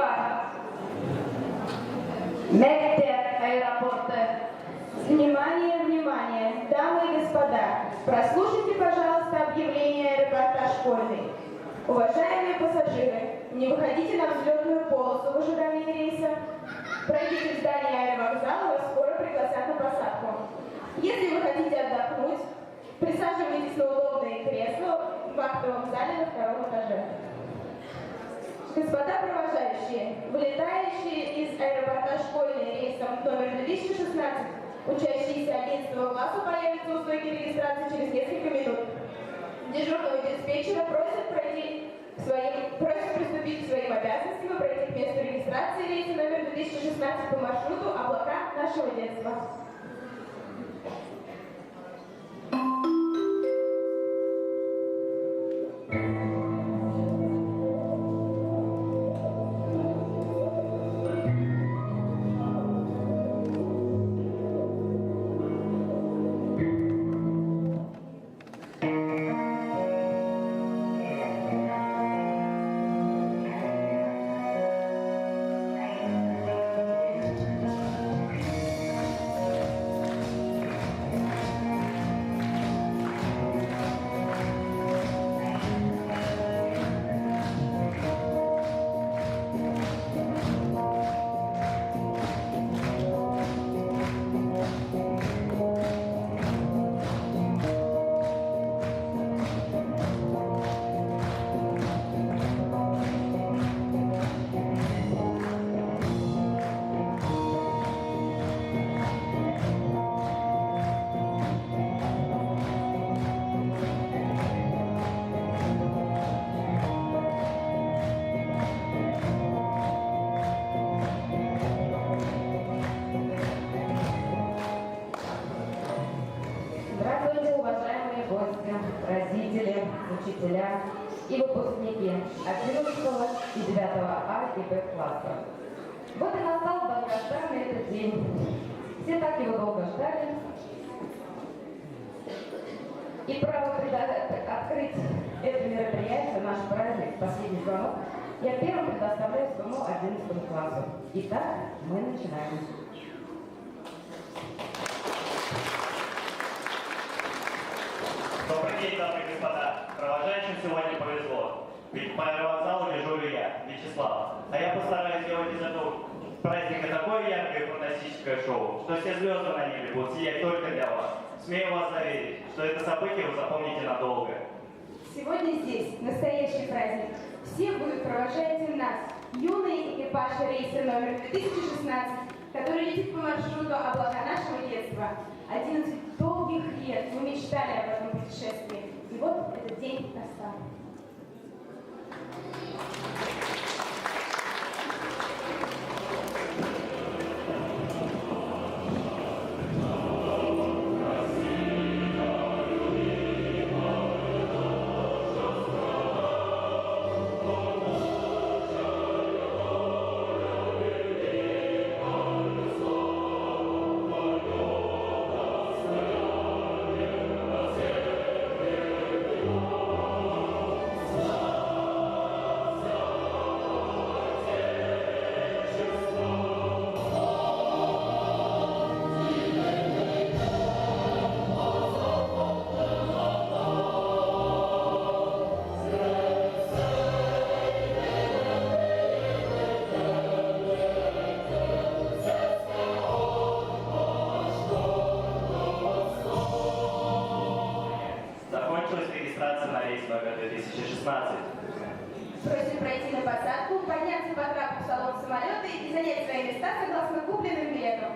Москва. Мектеп аэропорта. Внимание, внимание, дамы и господа, прослушайте, пожалуйста, объявление аэропорта школьный. Уважаемые пассажиры, не выходите на взлетную полосу в ожидании рейса. Пройдите в здание аэровокзала, вас скоро пригласят на посадку. Если вы хотите отдохнуть, присаживайтесь на удобные кресла в актовом зале на втором этаже. Господа провожающие, вылетающие из аэропорта школьный рейсом номер 2016, учащиеся 11 класса появятся у стойки регистрации через несколько минут. Дежурного диспетчера просят приступить к своим обязанностям и пройти к месту регистрации рейса номер 2016 по маршруту «Облака нашего детства». Родители, учителя и выпускники 11 и 9 А и Б класса. Вот и настал долгожданный этот день. Все так его долго ждали. И право открыть это мероприятие, наш праздник, последний звонок, я первым предоставляю своему 11 классу. Итак, мы начинаем. Добрый день, дамы и господа. Провожающим сегодня повезло. Ведь по аэровокзалу дежурю я, Вячеслав. А я постараюсь сделать из этого праздника такое яркое и фантастическое шоу, что все звезды на небе будут сиять только для вас. Смею вас заверить, что это событие вы запомните надолго. Сегодня здесь настоящий праздник. Все будут провожать нас, юный экипаж рейса номер 2016, который летит по маршруту «Облака нашего детства». 11 долгих лет мы мечтали об этом путешествии. И вот этот день настал. Просим пройти на посадку, подняться по трапу в салон самолета и занять свои места согласно купленным билетам.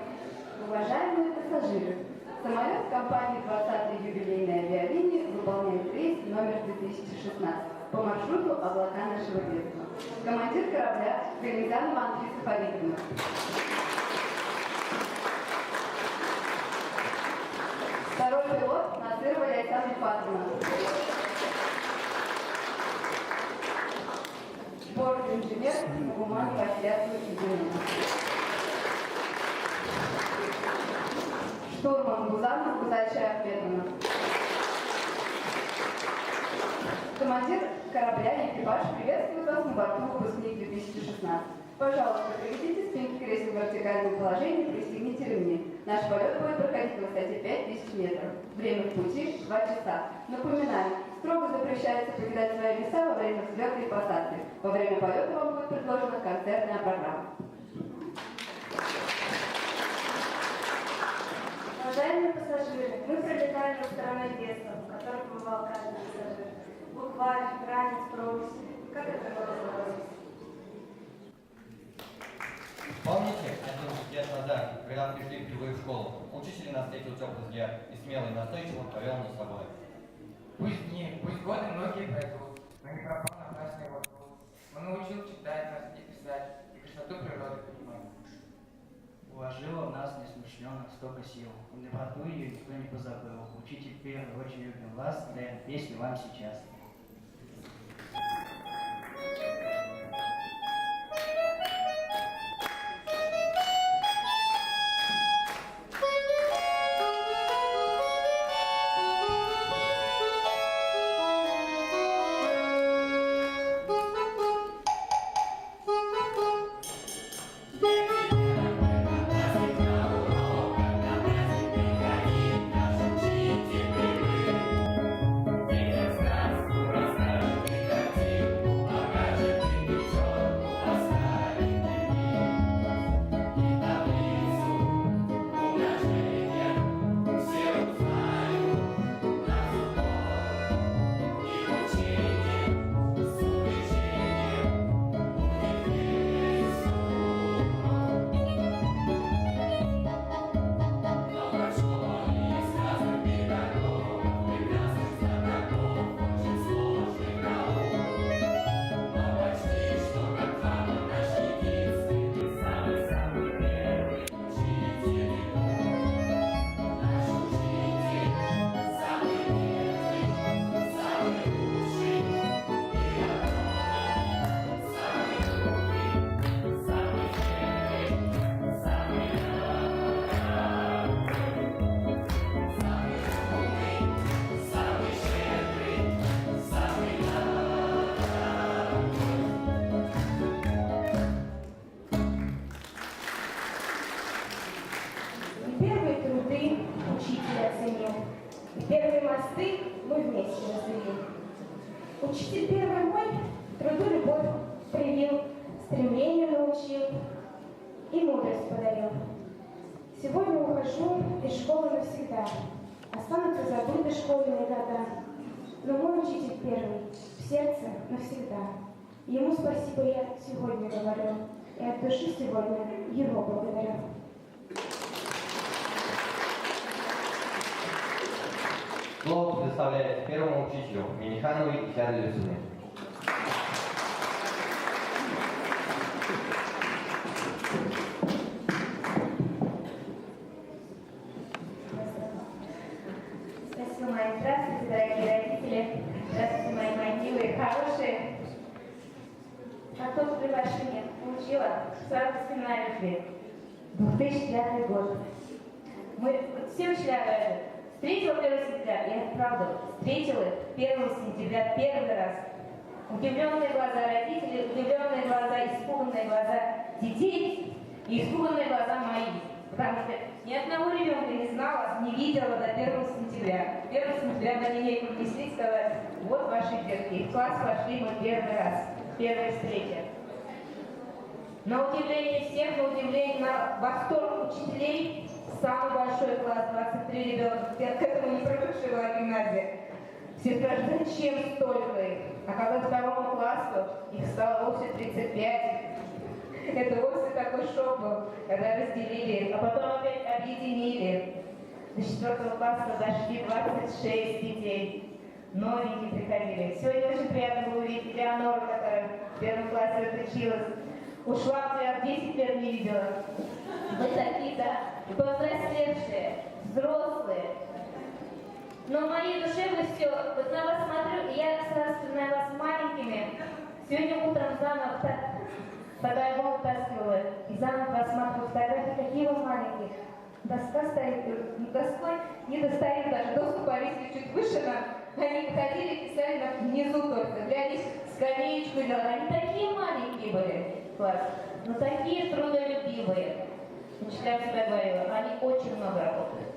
Уважаемые пассажиры, самолет компании 20-й юбилейной авиалинии выполняет рейс номер 2016 по маршруту «Облака нашего детства». Командир корабля Гализанова Анфиса Фаридовна. Второй пилот Насырова Александра Патровна. Борт-инженер Гуман Василия Юрьевна. Штурман Гузанов Гузачая Ахметовна. Командир корабля и экипаж приветствует вас на борту выпускник 2016. Пожалуйста, приведите спинки кресел в вертикальном положении и пристегните ремни. Наш полет будет проходить на высоте 5000 метров. Время в пути 2 часа. Напоминаем, строго запрещается покидать свои места во время взлета и посадки. Во время полета вам будет предложена концертная программа. Уважаемые пассажиры, мы пролетаем над страной детства, в которой побывал каждый пассажир. Букварь, ранец, пропуск. Как это было называлось? Помните, 11 лет назад, когда мы пришли впервые в школу, учитель нас встретил теплый взгляд и смело и настойчиво повел нас с собой. Пусть дни, пусть годы многие пройдут, но не пропал напрасный его труд. Он научил читать нас и писать, и красоту природы понимать. Уложила в нас несмышленных столько сил, и доброту ее никто не позабыл. Учитель в первую очередь любим вас, даем песню вам сейчас. Первые труды учитель оценил, и первые мосты мы вместе развели. Учитель первый мой труду любовь привил, стремлению научил и мудрость подарил. Сегодня ухожу из школы навсегда, останутся забыты школьные года. Но мой учитель первый в сердце навсегда. Ему спасибо я сегодня говорю, и от души сегодня его благодарю. Слово предоставляется первому учителю Минихановой Татьяне Люсиной. Спасибо, мои. Здравствуйте, дорогие родители. Здравствуйте, мои милые, хорошие. А кто при машине получила сразу вспоминаю любви. 2005 год. Мы все учителя встретила 1 сентября, я правда встретила 1 сентября первый раз. Удивленные глаза родителей, удивленные глаза, испуганные глаза детей и испуганные глаза мои. Потому что ни одного ребенка не знала, не видела до 1 сентября. 1 сентября на линейку внесли и сказали: вот ваши детки. В класс вошли мы первый раз, первая встреча. На удивление всех, на удивление, на восторг учителей, самый большой класс, 23 ребенка, к этому не привыкшая была гимназия. Все спрашивают, зачем столько их? А когда к 2 классу их стало вовсе 35. Это вовсе такой шок был, когда разделили, а потом опять объединили. До 4 класса дошли 26 детей. Новенькие приходили. Сегодня очень приятно было увидеть Элеонору, которая в 1 классе отучилась. Ушла, я 10 лет не видела. Вы такие, да, повзрослевшие, взрослые. Но моей душевностью, вот на вас смотрю, и я сразу вспоминаю вас маленькими. Сегодня утром заново, когда я его вытаскивала, и заново посмотрю фотографии, какие вы маленькие. Доска стоит, доской не достает даже, доску повесили чуть выше нам. Они выходили, писали внизу только, для них скамеечку делали. Они такие маленькие были. класс, но такие трудолюбивые. Учителя всегда говорила, они очень много работают.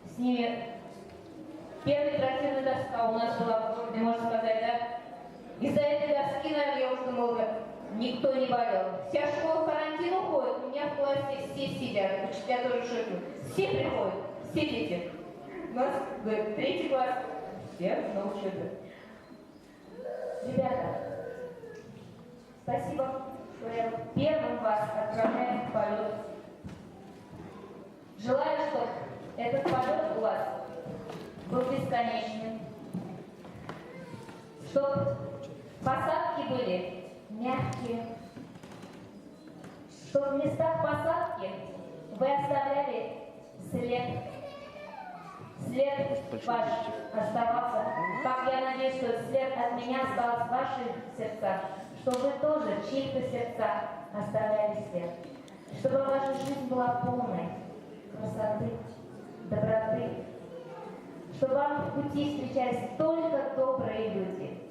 С ними первая интерактивная доска у нас была в городе, можно сказать, да? Из-за этой доски, наверное, я уже много, никто не болел. Вся школа в карантин уходит, у меня в классе все сидят, учителя тоже шутят. Все приходят, все дети. У нас, говорит, 3 класс, все на учебе. Ребята, спасибо, что я первым вас отправляю в полет. Желаю, чтобы этот полет у вас был бесконечным, чтобы посадки были мягкие, чтобы в местах посадки вы оставляли след. След ваш оставался, как я надеюсь, что след от меня остался в ваших сердцах, чтобы вы тоже в чьих-то сердцах оставляли след, чтобы ваша жизнь была полной красоты, доброты, чтобы вам в пути встречались только добрые люди.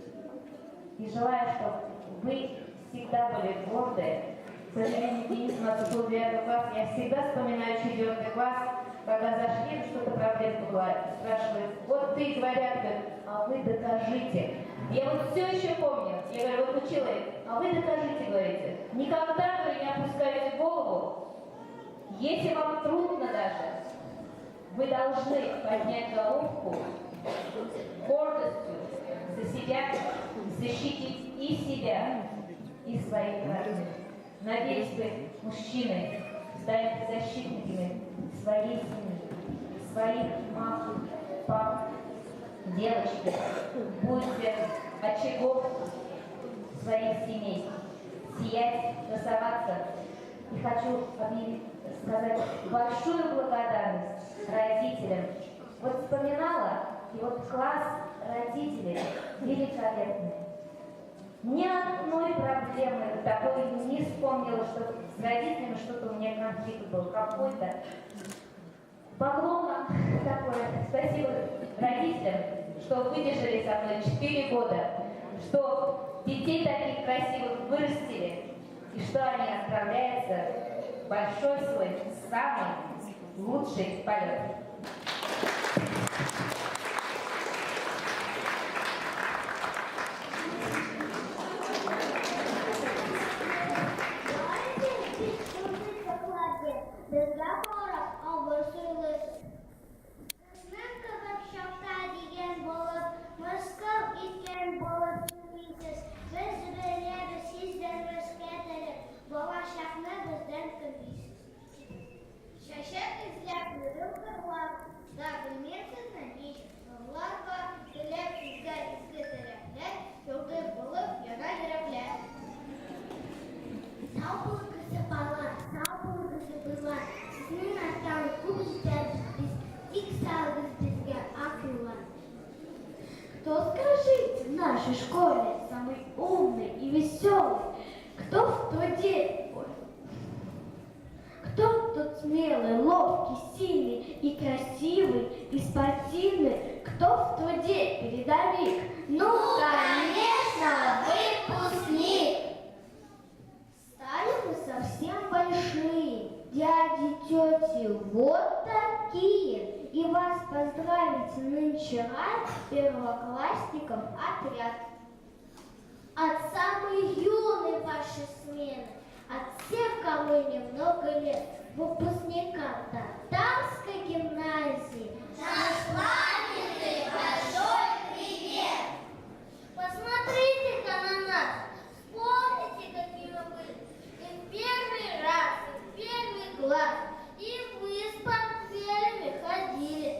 И желаю, чтобы вы всегда были гордые. К сожалению, Денис у нас был 9 класс, я всегда вспоминаю 4 класс, когда зашли, что-то проблема была, спрашивают, вот ты, говорят, а вы докажите. Я вот все еще помню, я говорю, вот учила их, а вы докажите, говорите. Никогда вы не опускаете голову, если вам трудно даже, вы должны поднять головку, гордостью за себя, защитить и себя, и своих родных. Надеюсь, вы, мужчины, станете защитниками своей семьи, своих мам, пап, девочки, будете очагов своих семей, сиять, красоваться. И хочу сказать большую благодарность родителям. Вот вспоминала, и вот класс родителей великолепный. Ни одной проблемы такой не вспомнила, что с родителями что-то у меня конфликт был какой-то. Поклон вам такое. Спасибо родителям, что выдержали со мной 4 года, что детей таких красивых вырастили, и что они отправляются в большой свой, самый лучший полет. Без разговоров обрушилась. Знака вообще деген болып, мысқыл еткен болып сөйлейсіз. Біз жібереді сізден өскетіліп, болашақны бізден күтесіз. Шашақ іздеп жүріп қырлар, да білмейсіз нәтиже. Олар бар, тілеп сізге ізгі тілектер, жолды болып, яна жүріплер. Сау болғысы бала, сау болғысы бұлар. Сіздің аттан көп жетеді біз, тик салғыз бізге ақылар. Кто, скажите, в нашей школе самый умный и веселый? Кто в тот день? Кто тот смелый, ловкий, сильный и красивый, и спортивный? Кто в тот день передовик? Ну, конечно, выпускник! Стали мы совсем большие, дяди, тети, вот такие. И вас поздравить нынче рад первоклассникам отряд. От самой юной вашей смены, от всех, кому немного лет, выпускникам Татарской гимназии. Наш памятный большой привет! Посмотрите-ка на нас, вспомните, какие мы были. И в первый раз, и в первый класс, и вы с портфелями ходили.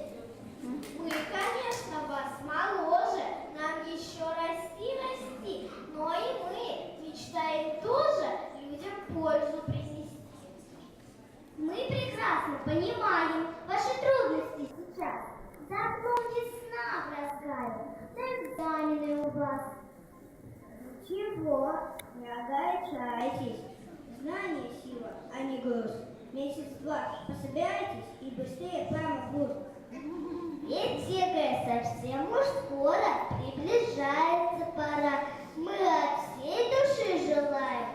Мы, конечно, вас моложе, нам еще расти, но и мы мечтаем тоже людям пользу принести. Мы прекрасно понимаем ваши трудности сейчас. Давно весна в разгаре, да экзамены у вас. Ничего, не огорчайтесь. Знание — сила, а не груз. Месяц-два пособираетесь и быстрее прямо в вуз. Ведь ЕГЭ совсем уж скоро приближается пора. Мы от всей души желаем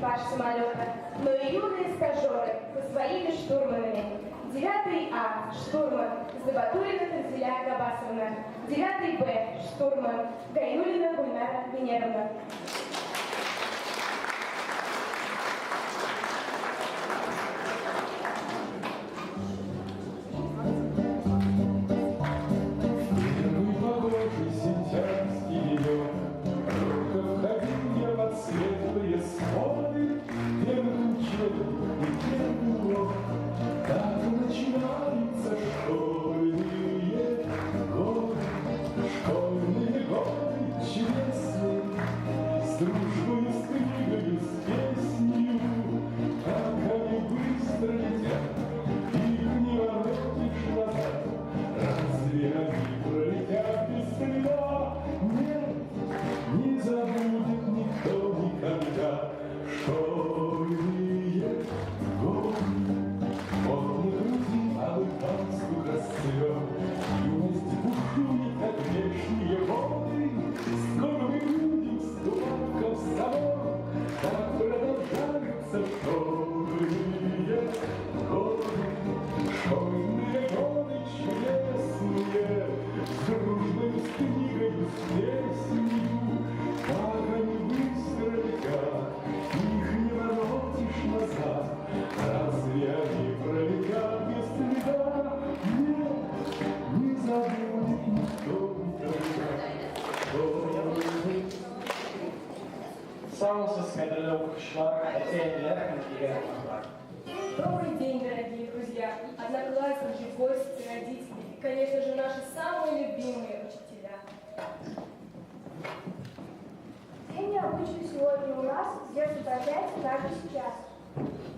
экипаж самолета, но и юные стажеры со своими штурманами. 9 А штурман Забатурина Танзиля Габасовна, 9 Б штурман Гаюлина Гульнара Венеровна. Первый погожий сентябрьский денек, робко входил я под светлые своды, первый учебник и первый урок. Так начинаются школьные годы, чудесные, с дружбой, с книгой, с песней. Как они быстро летят, их не воротишь назад. Разве они пролетят без следа? Нет, не забудет никто никогда школьные годы. Вот не груди, а вы панскую расцвет, юность бушует, как вешние воды. Скоро мы будем вступать в комсомол, так продолжаются школьные годы. Школьные годы чудесные, с дружбой, с книгой, с песней. Как они быстро летят, их не воротишь назад. Разве они пролетят без следа? Нет, не забудет никто никогда. Самососка далеких шла, хотя легко Добрый день, дорогие друзья, одноклассники, гости, родители и, конечно же, наши самые любимые учителя. День необычный сегодня у нас, здесь управляется даже сейчас.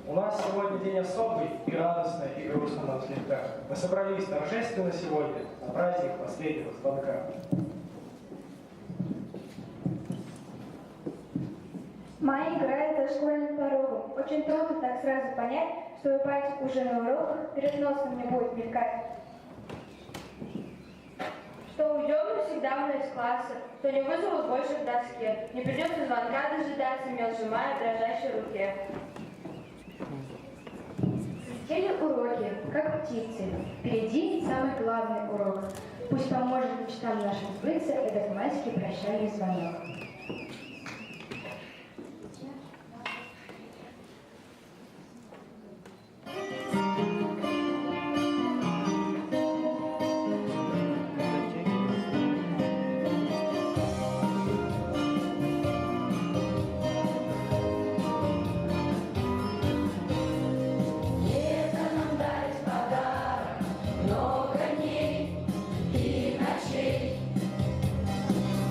У нас сегодня день особый и радостный, и грустный нам слегка. Мы собрались торжественно сегодня на праздник последнего звонка. Майя играет за школьным порогом. Очень трудно так сразу понять, что ее пальчик уже на уроках перед носом не будет мелькать. Что уйдем навсегда из класса, что не вызовут больше к доске, не придется звонка дожидаться, мел сжимая в дрожащей руке. Летели уроки, как птицы. Впереди самый главный урок. Пусть поможет мечтам нашим сбыться этот майский прощальный звонок.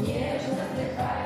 Нежно вздыхая.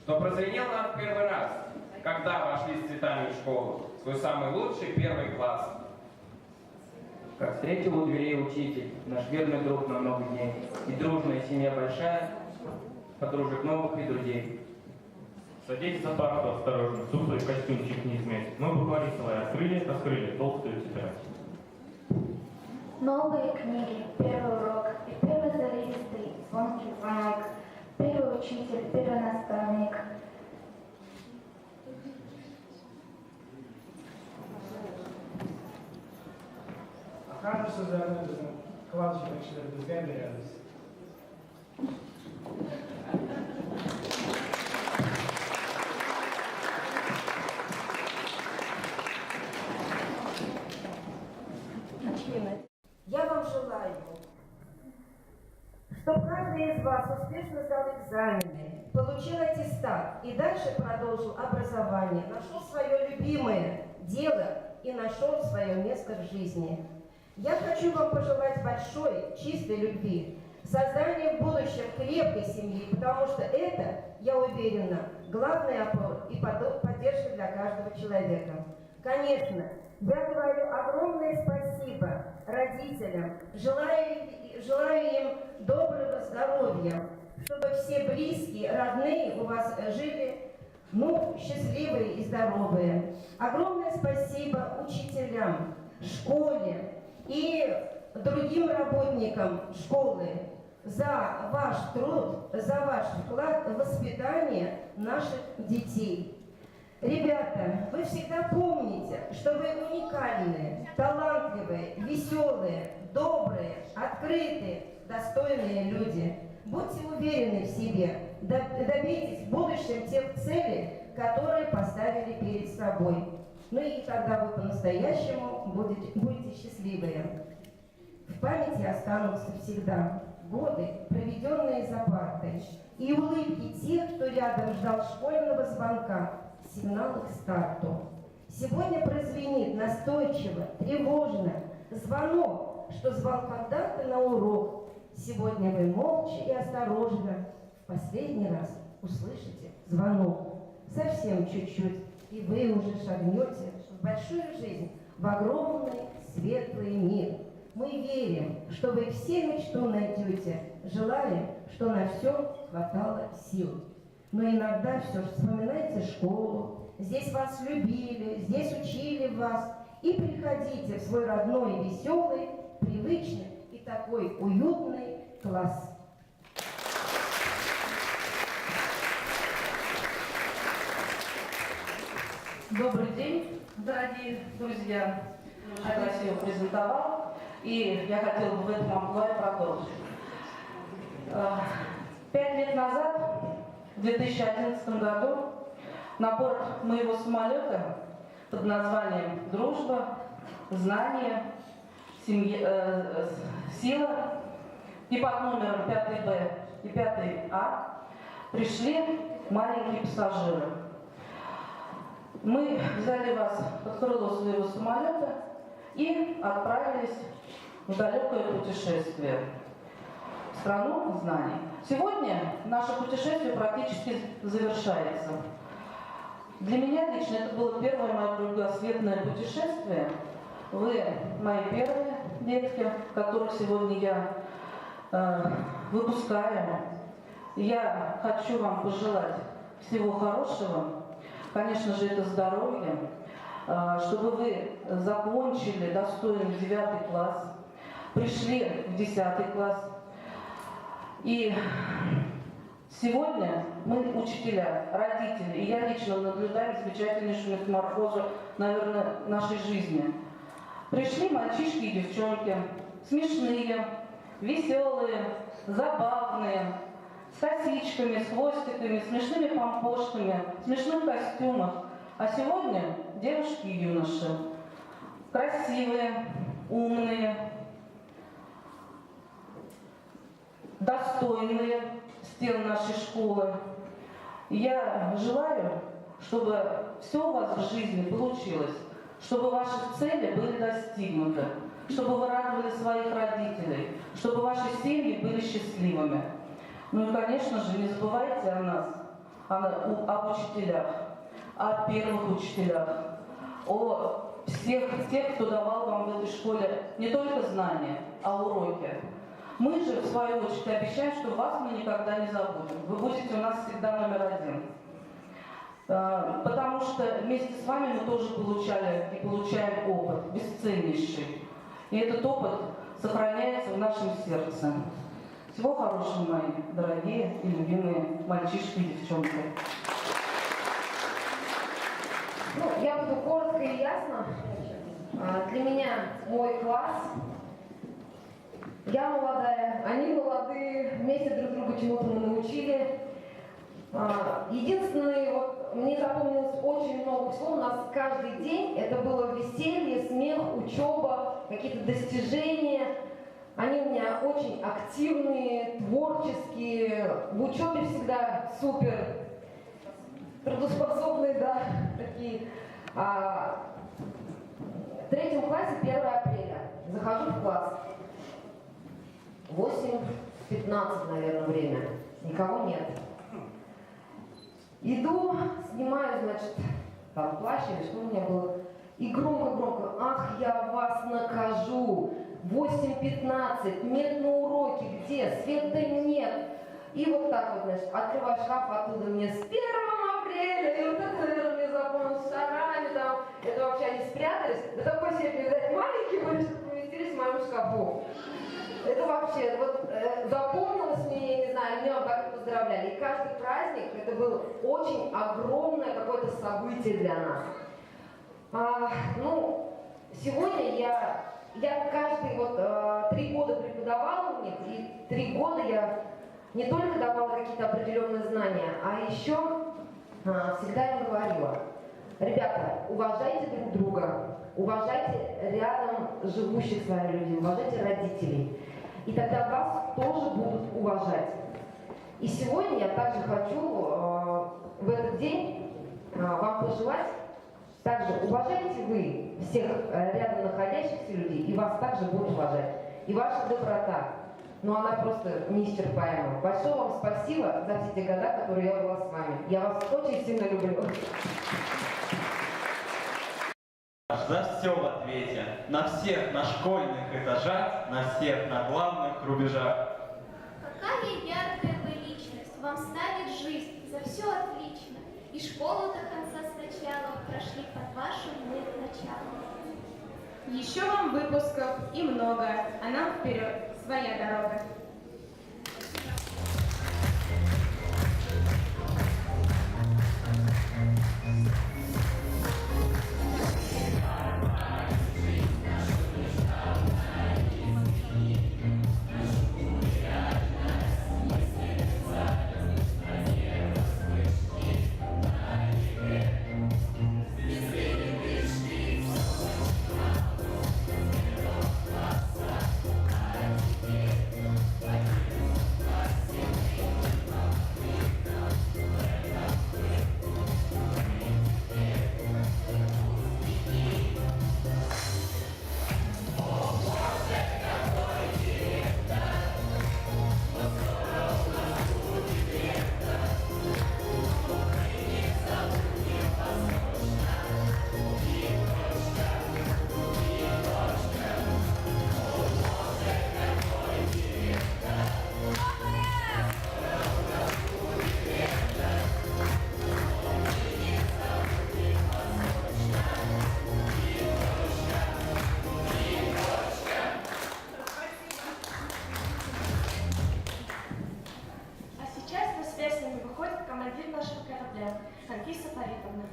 что прозвенел нам в первый раз, когда вошли с цветами в школу, свой самый лучший первый класс. Как встретил у дверей учитель, наш верный друг на много дней, и дружная семья большая, подружек новых и друзей. Садитесь за парту осторожно, сухой костюмчик не изменит. Мы буквально свои раскрыли толстую тетрадь. Новые книги, первый урок и первый заливистый звонкий звонок, первый учитель, первый наставник. Окажешься за одной кладочкой начали друзьями рядом. Я вам желаю, чтобы каждый из вас успешно сдал экзамены, получил аттестат и дальше продолжил образование, нашел свое любимое дело и нашел свое место в жизни. Я хочу вам пожелать большой, чистой любви, создания в будущем крепкой семьи, потому что это, я уверена, главная опора и поддержка для каждого человека. Конечно, я говорю огромное спасибо родителям, желаю им доброго здоровья, чтобы все близкие, родные у вас жили, счастливые и здоровые. Огромное спасибо учителям, школе и другим работникам школы за ваш труд, за ваш вклад в воспитание наших детей. Ребята, вы всегда помните, что вы уникальные, талантливые, веселые, добрые, открытые, достойные люди. Будьте уверены в себе, добейтесь в будущем тех целей, которые поставили перед собой. И тогда вы по-настоящему будете счастливые. В памяти останутся всегда годы, проведенные за партой, и улыбки тех, кто рядом ждал школьного звонка, сигнал к старту. Сегодня прозвенит настойчиво, тревожно звонок, что звал когда-то на урок. Сегодня вы молча и осторожно в последний раз услышите звонок. Совсем чуть-чуть, и вы уже шагнете в большую жизнь, в огромный светлый мир. Мы верим, что вы все мечту найдете, желаем, что на все хватало сил. Но иногда все же вспоминайте школу, здесь вас любили, здесь учили вас, и приходите в свой родной, веселый, привычный и такой уютный класс. Добрый день, дорогие друзья. Очень красиво презентовал, и я хотела бы в этом амплуа продолжить. 5 лет назад, в 2011 году, на борт моего самолета под названием «Дружба», «Знание», «Сила» и под номером 5Б и 5А пришли маленькие пассажиры. Мы взяли вас под крыло своего самолета и отправились в далекое путешествие в страну знаний. Сегодня наше путешествие практически завершается. Для меня лично это было первое мое кругосветное путешествие. Вы мои первые детки, которых сегодня я выпускаю. Я хочу вам пожелать всего хорошего. Конечно же, это здоровье, чтобы вы закончили достойно 9 класс, пришли в 10 класс. И сегодня мы, учителя, родители, и я лично наблюдаю замечательнейшую метаморфозу, наверное, нашей жизни. Пришли мальчишки и девчонки, смешные, веселые, забавные, с косичками, с хвостиками, смешными помпошками, в смешных костюмах. А сегодня девушки и юноши красивые, умные, достойные стен нашей школы. Я желаю, чтобы все у вас в жизни получилось, чтобы ваши цели были достигнуты, чтобы вы радовали своих родителей, чтобы ваши семьи были счастливыми. Ну и, конечно же, не забывайте о нас, об учителях, о первых учителях, о всех тех, кто давал вам в этой школе не только знания, а уроки. Мы же, в свою очередь, обещаем, что вас мы никогда не забудем. Вы будете у нас всегда номер один. Потому что вместе с вами мы тоже получали и получаем опыт, бесценнейший. И этот опыт сохраняется в нашем сердце. Всего хорошего, мои дорогие и любимые мальчишки и девчонки. Ну, я буду коротко и ясно. Для меня мой класс. Я молодая, они молодые, вместе друг друга чему-то мы научили. Единственное, вот мне запомнилось очень много всего. У нас каждый день это было веселье, смех, учеба, какие-то достижения. Они у меня очень активные, творческие, в учебе всегда супер, трудоспособные, да, такие. В 3 классе 1 апреля захожу в класс. 8:15, наверное, время. Никого нет. Иду, снимаю, значит, там плащ или что у меня было. И громко-громко: ах, я вас накажу. 8:15, нет на уроке, где? Света нет. И вот так вот, значит, открываю шкаф, оттуда мне с 1 апреля. И вот это, наверное, мне запомнилось шарами там. Это вообще они спрятались. Да такой себе взять маленький, были, чтобы поместились в моем шкафу. Это вообще, вот запомнилось мне, я не знаю, меня так поздравляли. И каждый праздник, это было очень огромное какое-то событие для нас. Ну, сегодня я каждый 3 года преподавала у них, и 3 года я не только давала какие-то определенные знания, а еще всегда им говорила: ребята, уважайте друг друга, уважайте рядом живущих с вами людей, уважайте родителей. И тогда вас тоже будут уважать. И сегодня я также хочу в этот день вам пожелать, также уважайте вы всех рядом находящихся людей, и вас также будут уважать. И ваша доброта, ну она просто неисчерпаема. Большое вам спасибо за все те года, которые я была с вами. Я вас очень сильно люблю. За все в ответе, на всех на школьных этажах, на всех на главных рубежах. Какая яркая вы личность, вам ставит жизнь, за все отлично. И школу до конца сначала прошли под вашим мы началом. Еще вам выпусков и много, а нам вперед, своя дорога. командир нашего корабля Анфиса Фаритовна.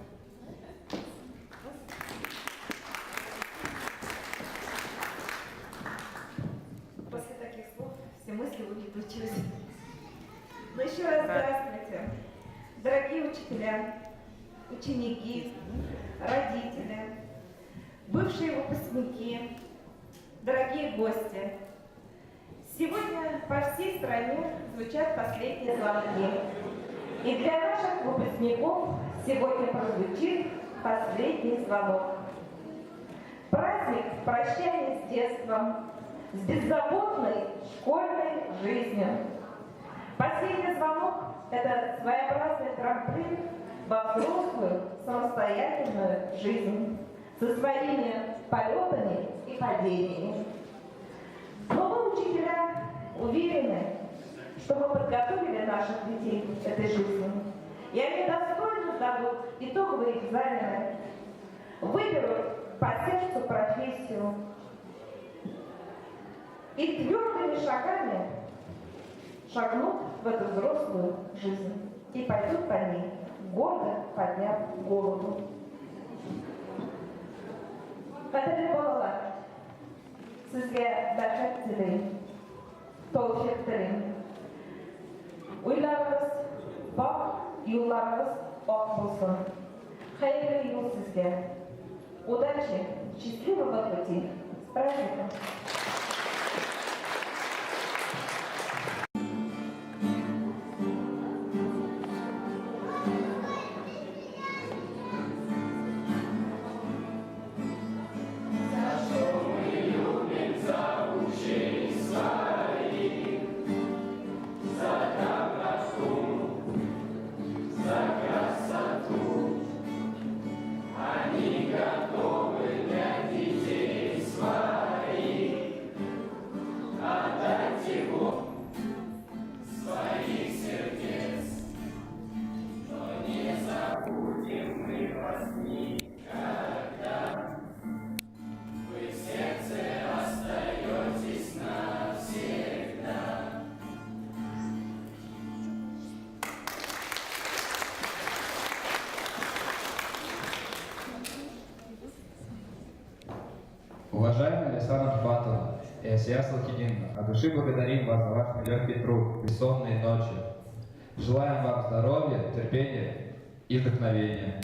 После таких слов все мысли улетучились. Ну еще раз здравствуйте, дорогие учителя, ученики, родители, бывшие выпускники, дорогие гости. Сегодня по всей стране звучат последние звонки. И для наших выпускников сегодня прозвучит последний звонок. Праздник прощания с детством, с беззаботной школьной жизнью. Последний звонок Это своеобразный трамплин во взрослую самостоятельную жизнь со своими полетами и падениями. Но мы, учителя, уверены, что мы подготовили наших детей к этой жизни, и они достойно сдадут итоговые экзамены, выберут по сердцу профессию и твердыми шагами шагнут в эту взрослую жизнь и пойдут по ней, гордо подняв голову. Qadrli bolalar, sizga baraka tilayman, tavfiq tilayman. Uylarimiz bog', yo'llarimiz oq bo'lsin. Xayrli yo'l sizga. Удачи, счастливого пути. С праздником! Уважаемый Александр Батов и Асия Салхидиновна, от души благодарим вас за ваш нелегкий труд, бессонные ночи. Желаем вам здоровья, терпения и вдохновения.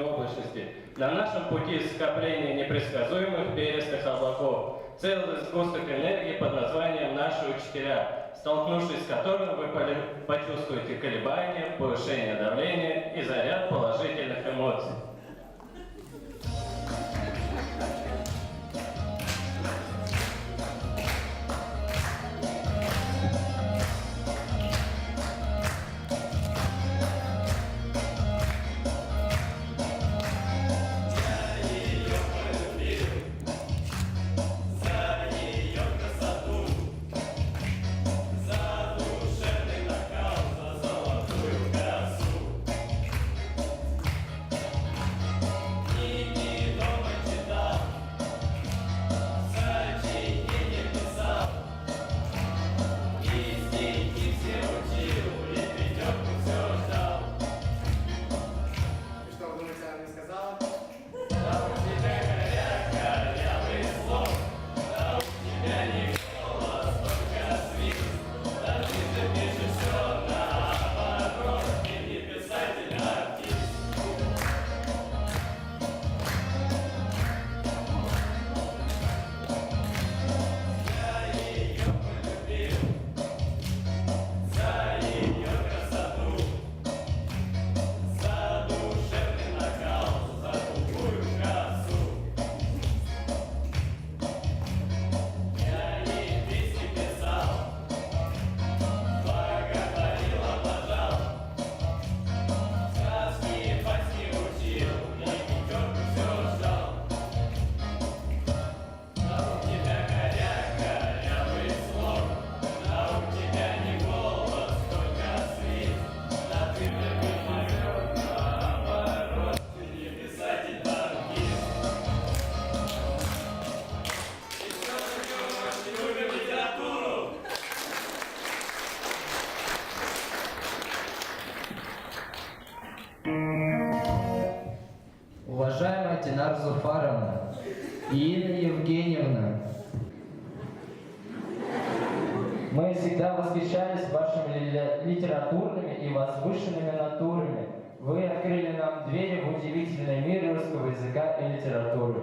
Облачности. На нашем пути скопление непредсказуемых перистых облаков, целый сгусток энергии под названием «Наши учителя», столкнувшись с которым вы почувствуете колебания, повышение давления и заряд положительных эмоций. Уважаемая Динар Зуфаровна и Инна Евгеньевна, мы всегда восхищались вашими литературными и возвышенными натурами. Вы открыли нам двери в удивительный мир русского языка и литературы.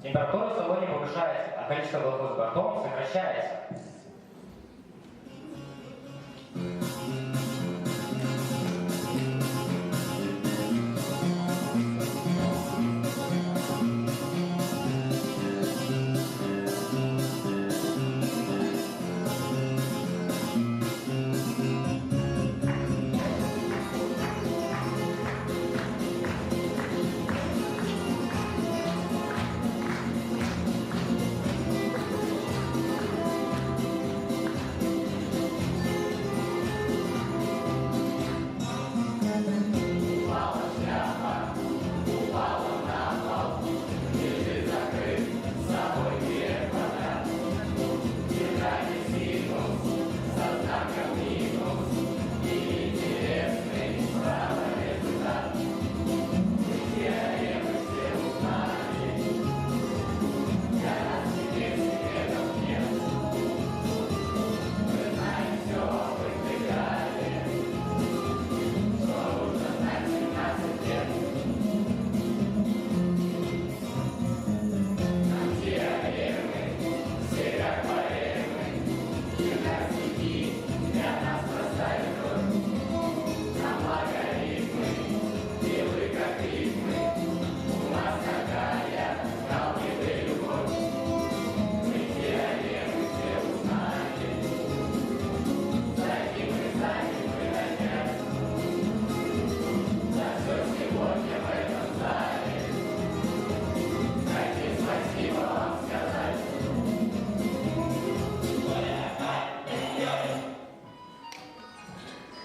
Температура в салоне повышается, а количество облаков с бортом сокращается.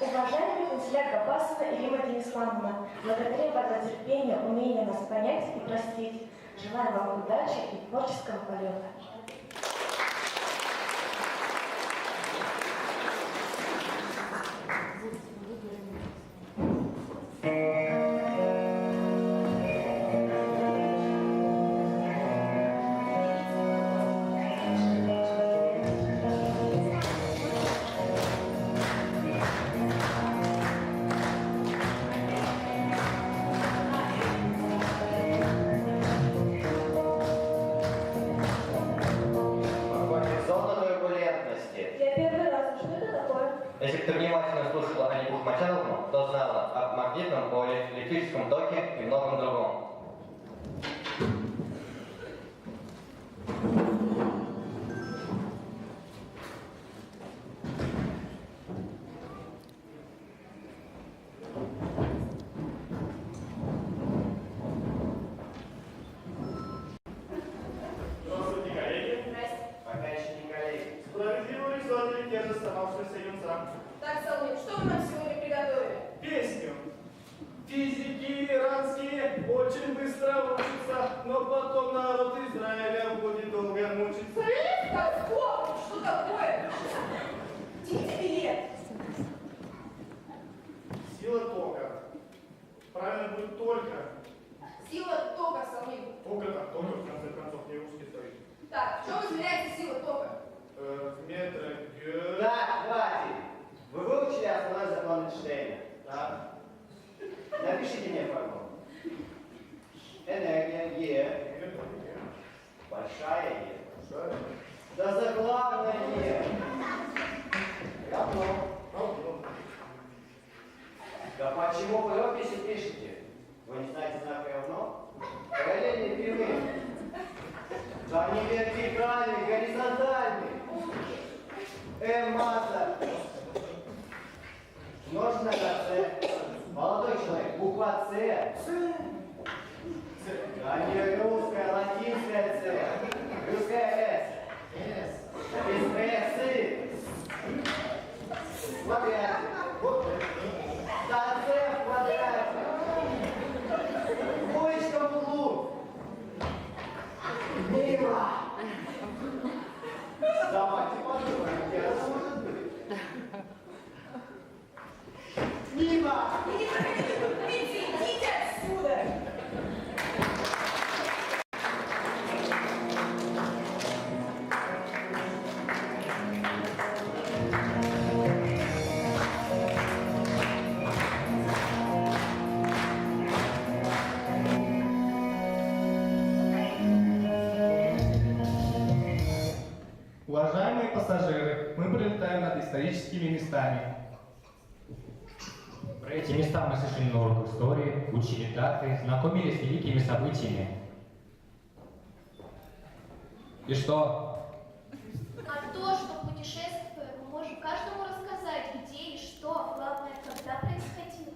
Уважаемый канцеляр Габасова Рима Денисламовна, благодарим вас за терпение, умение нас понять и простить. Желаю вам удачи и творческого полета. Если бы ты внимательно слушала Анику Мочаловну, то знала об магнитном поле, электрическом токе и многом другом. Здравствуйте, коллеги. Пока еще не коллеги. Справедливо резонили те же остававшиеся юнца. Так, Соломин, что вы нам сегодня приготовили? Песню. Физики иранские очень быстро учатся, но потом народ Израиля будет долго мучиться. Какого? Что такое? Дите билет. Сила тока. Правильно будет только. Сила тока, Соломин. Тока так, тока в конце концов, не русский стоит. Так, в чем измеряется сила тока? В метрах. Да, хватит. Вы выучили основной закон Эйнштейна? Да. Напишите мне формулу. Энергия Е. Большая Е. Да заглавная Е. Равно. Да почему вы описи пишете? Вы не знаете знак равно? Параллельные прямые. Да не вертикальные, горизонтальные. Масса. Множить на С. Молодой человек, буква С. А не русская, латинская С. Русская С. Без С. Квадрат. Вот. Да, С в квадрате. Двоечка в углу. Мимо. Давайте подумаем, где это может быть. Мимо! Идите отсюда! пассажиры, мы пролетаем над историческими местами. Про эти места мы слышали на уроках истории, учили даты, знакомились с великими событиями. И что? А то, что путешествуя, мы можем каждому рассказать, где и что, а главное, когда происходило.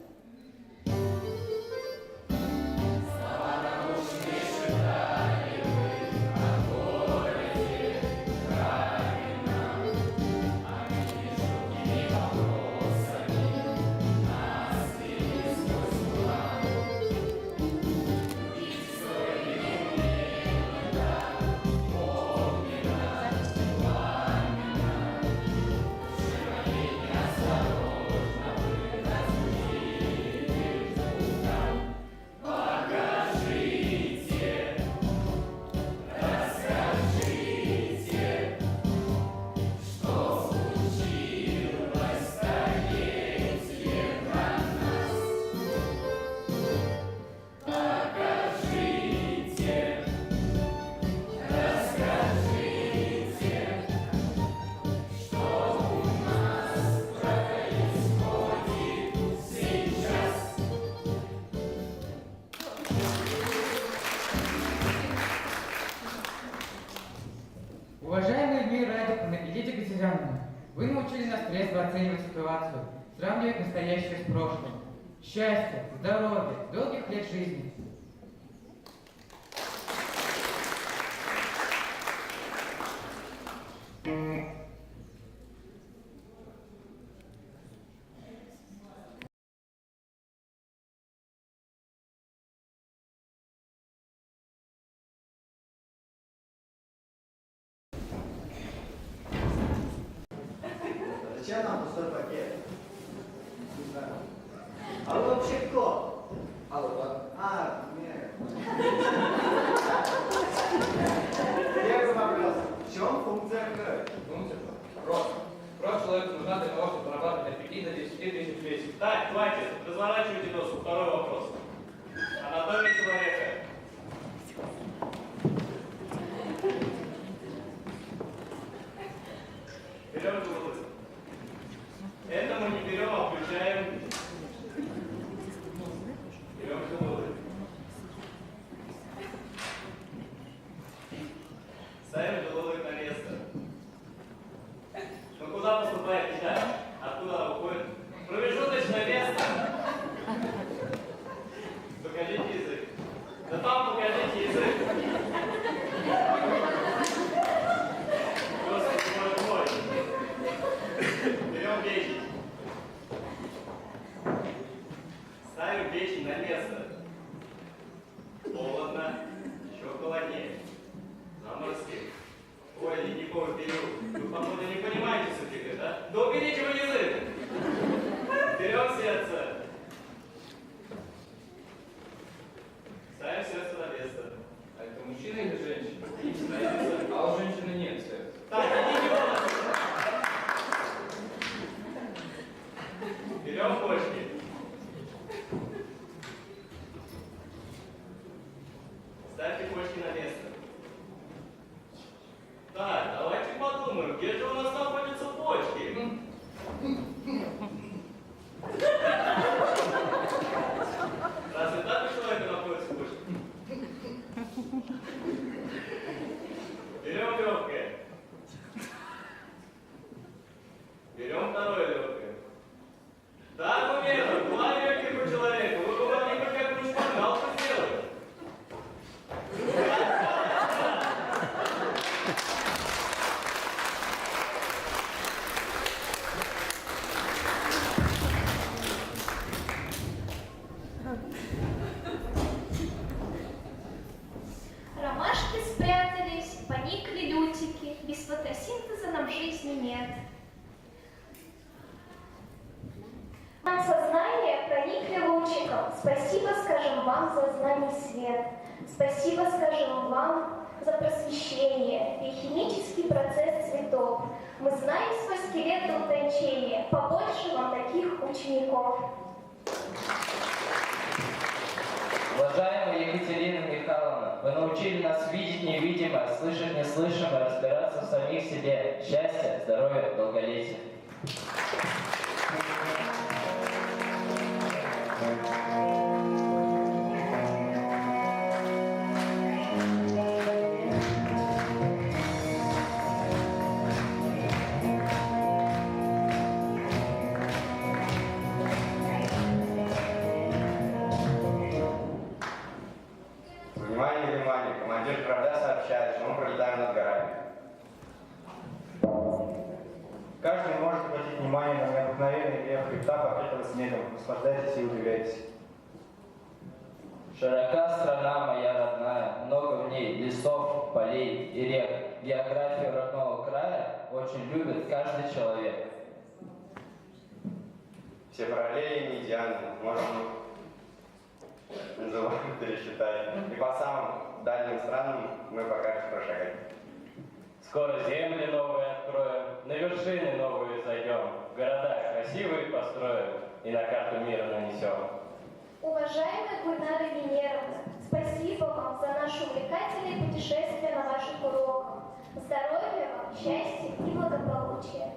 Уважаемые Людмила Радиковна и Лидия Катериановна, вы научили нас трезво оценивать ситуацию, сравнивать настоящее с прошлым. Счастья, здоровья, долгих лет жизни. Зачем нам пустой пакет? Не знаю. А вы вообще кто? А вот он. Нет. Первый вопрос. В чем функция крови? Функция? Рост. Рост человеку нужна для того, чтобы зарабатывать от 5 до 10 тысяч в месяц. Так, хватит, разворачивайте доску. Второй вопрос. Анатомия человека. Берем головы. Это мы не берем, а включаем. Берем головы. Ставим головы на место. Ну куда поступает педаль? Откуда она уходит? Промежуточное место. Покажите язык. Да там покажите язык. Господи, боже мой. Берем печень. Ставим печень на место. Холодно. Еще холоднее. Заморозки. Ой, ледниковый период. Вы, походу, не понимаете сути, да? Да уберите вы язык. Берем сердце. Ставим сердце на место. А это мужчина или женщина? Ставим. А у женщины нет сердца. Так, идите вон. Берем почки. Ставьте почки на место. Так, давайте подумаем, где же у нас находятся почки? Разве так у человека находятся почки? Берем легкое. Берем второе легкое. Да, ну верно, два легких у человека. Вы бы могли бы как-нибудь шпаргалку сделать. Ромашки спрятались, поникли лютики. Без фотосинтеза нам жизни нет. Нам сознание проникли лучиком. Спасибо скажем вам за знание свет. Спасибо скажем вам за просвещение и химический процесс цветов. Мы знаем свой скелет до утончения. Побольше вам таких учеников. Уважаемые Екатерина Михайловна, вы научили нас видеть невидимое, слышать неслышимое, разбираться в самих себе. Счастья, здоровья, долголетия. Внимание, внимание! Командир корабля сообщает, что мы пролетаем над горами. Каждый может обратить внимание на необыкновенный верх хребта, покрытого снегом. Наслаждайтесь и удивляйтесь. Широка страна моя родная, много в ней лесов, полей и рек. Географию родного края очень любит каждый человек. Все параллели не идеальны, можно пересчитать. И по самым дальним странам мы пока что прошагать. Скоро земли новые откроем, на вершины новые зайдем, города красивые построим и на карту мира нанесем. Уважаемая Гульнара Венеровна, спасибо вам за наше увлекательное путешествие на ваших уроках. Здоровья вам, счастья и благополучия.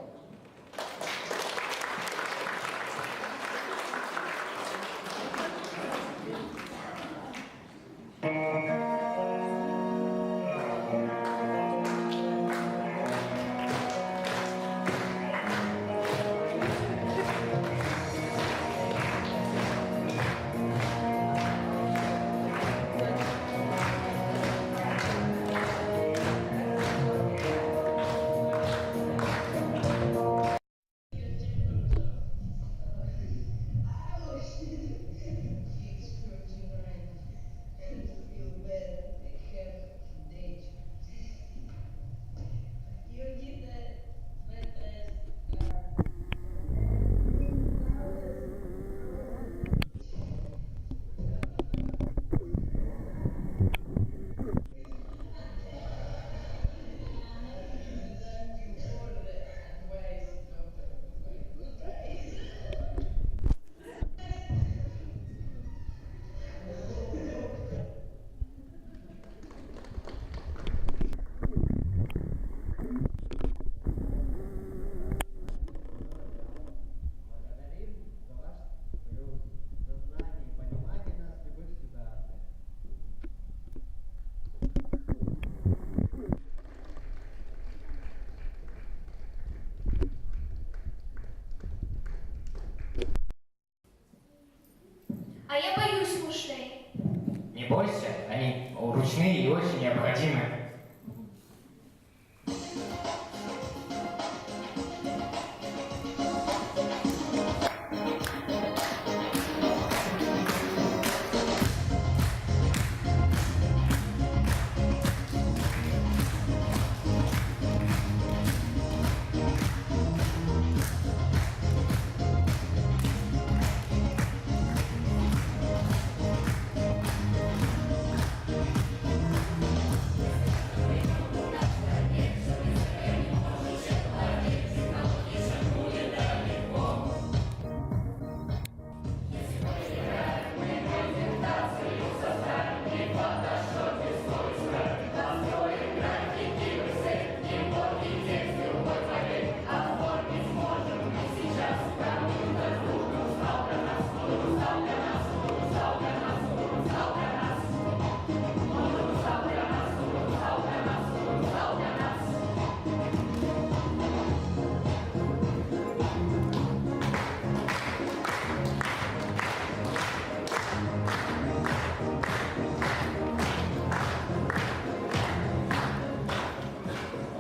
А я боюсь мышей. Не бойся, они ручные и очень необходимы.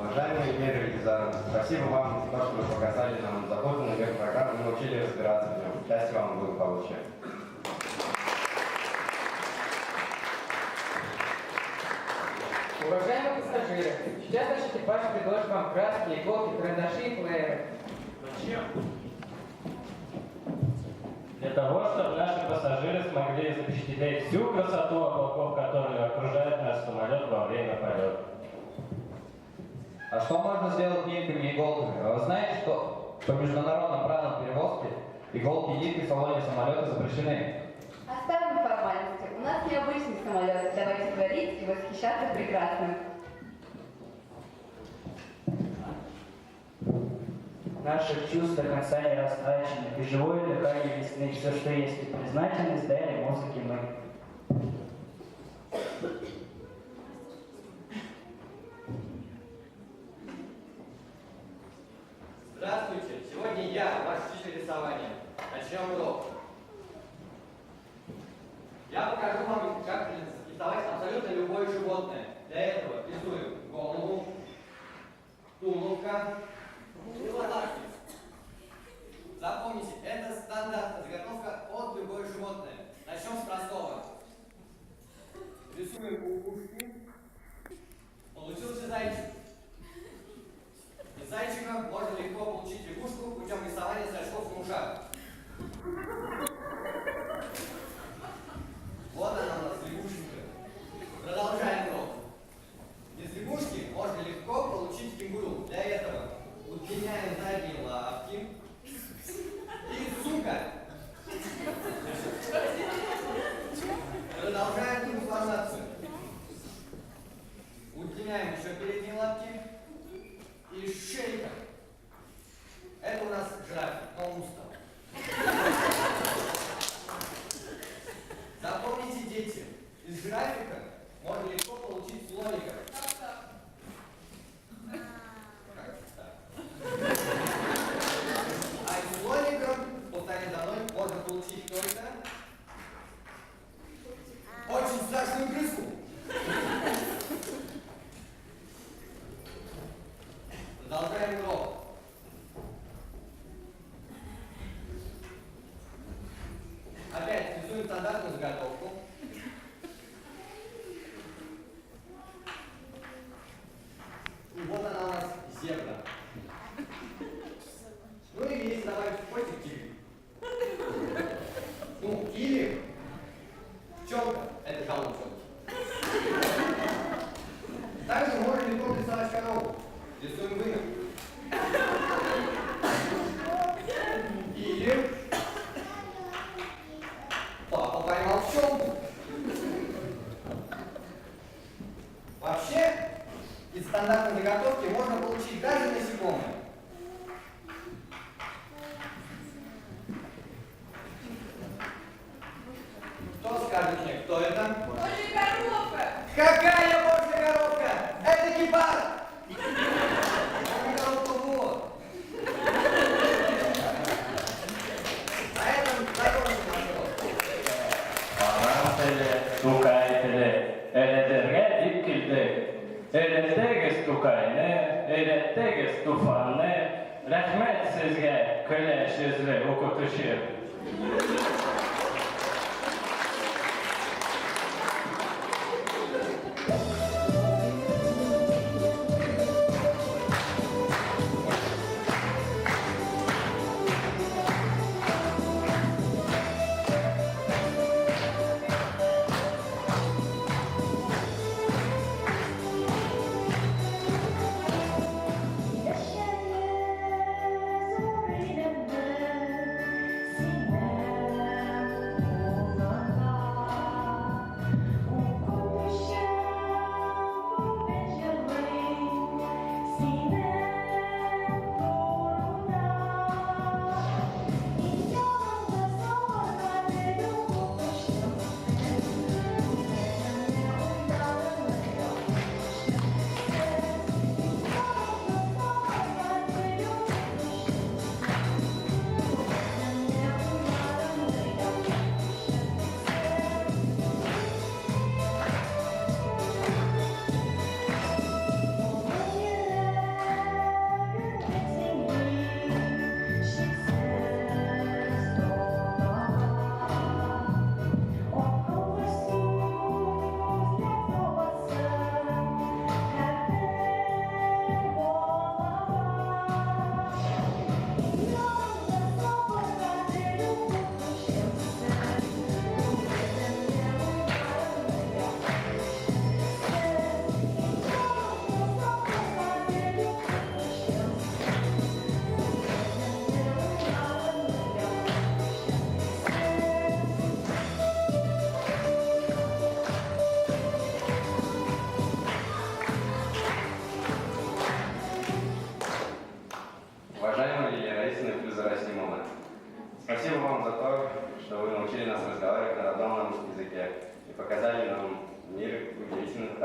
Уважаемые Вера Елизаровна, спасибо вам за то, что вы показали нам запутанный век программы и научили разбираться в нем. Счастья вам и благополучия. Уважаемые пассажиры, сейчас наш экипаж предложит вам краски, иголки, карандаши и плееры. Зачем? Для того, чтобы наши пассажиры смогли запечатлеть всю красоту облаков, которые окружают наш самолет во время полета. А что можно сделать нитками и иголками? А вы знаете, что по международным правилам перевозки иголки и нитки в салоне самолета запрещены? Оставим формальности. У нас необычный самолет. Давайте творить и восхищаться прекрасным. Наших чувств до конца не растрачено, и живое дыхание весны, все, что есть, и признательность дали музыке мы. Здравствуйте, сегодня я, ваш учитель рисования. Начнем урок. Я покажу вам, как рисовать абсолютно любое животное. Для этого рисуем голову, туловка и лопатки. Запомните, это стандартная заготовка от любое животное. Начнем с простого. Рисуем ушки. Получился зайчик. Из зайчика можно легко получить лягушку путем рисования зрачков на ушах. Вот она у нас, лягушечка. Продолжаем урок. Из лягушки можно легко получить кенгуру. Для этого удлиняем задние лапки. И сука. Продолжаем информацию. Удлиняем еще передние лапки. И шейка. Это у нас жирафик, но он устал. Запомните, дети, из жирафика можно легко получить слоника. А из слоника, повторяй за мной, можно получить только очень страшную крысу. Продолжаем урок. Опять рисуем стандартную заготовку. И вот она у нас зебра. Ну или если добавить котик, тигр. Ну или пчелка. Это галун пчелки. Также можно легко рисовать корову. Рисуем вымя. Или папа поймал пчелку. Вообще, из стандартной заготовки можно получить даже насекомое. Кто скажет мне, кто это? Божья коровка! Какая божья коровка? Это гепард! Он не коровка, вот. На этом закончим наш урок. Parantele, tukaitele, eledirge dikildi. Elettegiz tukayne, elettegiz tufanne. Rahmet sizge köleşizli okutuşu. Yaşayız orada,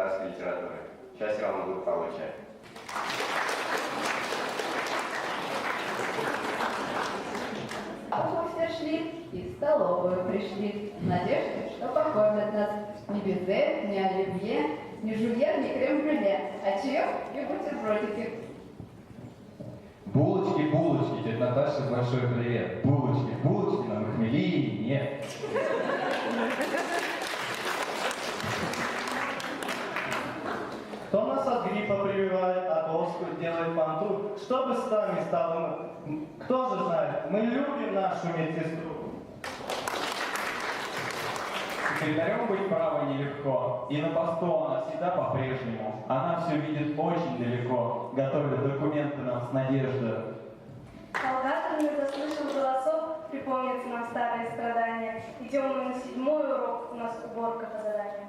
татарской литературы. Счастья вам и благополучия. А мы все шли и в столовую пришли, в надежде, что покормят нас ни безе, ни оливье, ни жульен, ни крем-брюле, а чаек и бутербродики. Булочки, булочки, тетя Наташа, большой привет. Булочки, булочки, нам их мели нет. Кто нас от гриппа прививает, а доску делает панту, что бы с нами стало? Кто же знает, мы любим нашу медсестру. Секретарем быть право нелегко, и на посту она всегда по-прежнему. Она все видит очень далеко, готовит документы нам с надеждой. Солдатами заслышал голосок, припомнится нам старые страдания. Идем мы на 7-й урок, у нас уборка по заданию.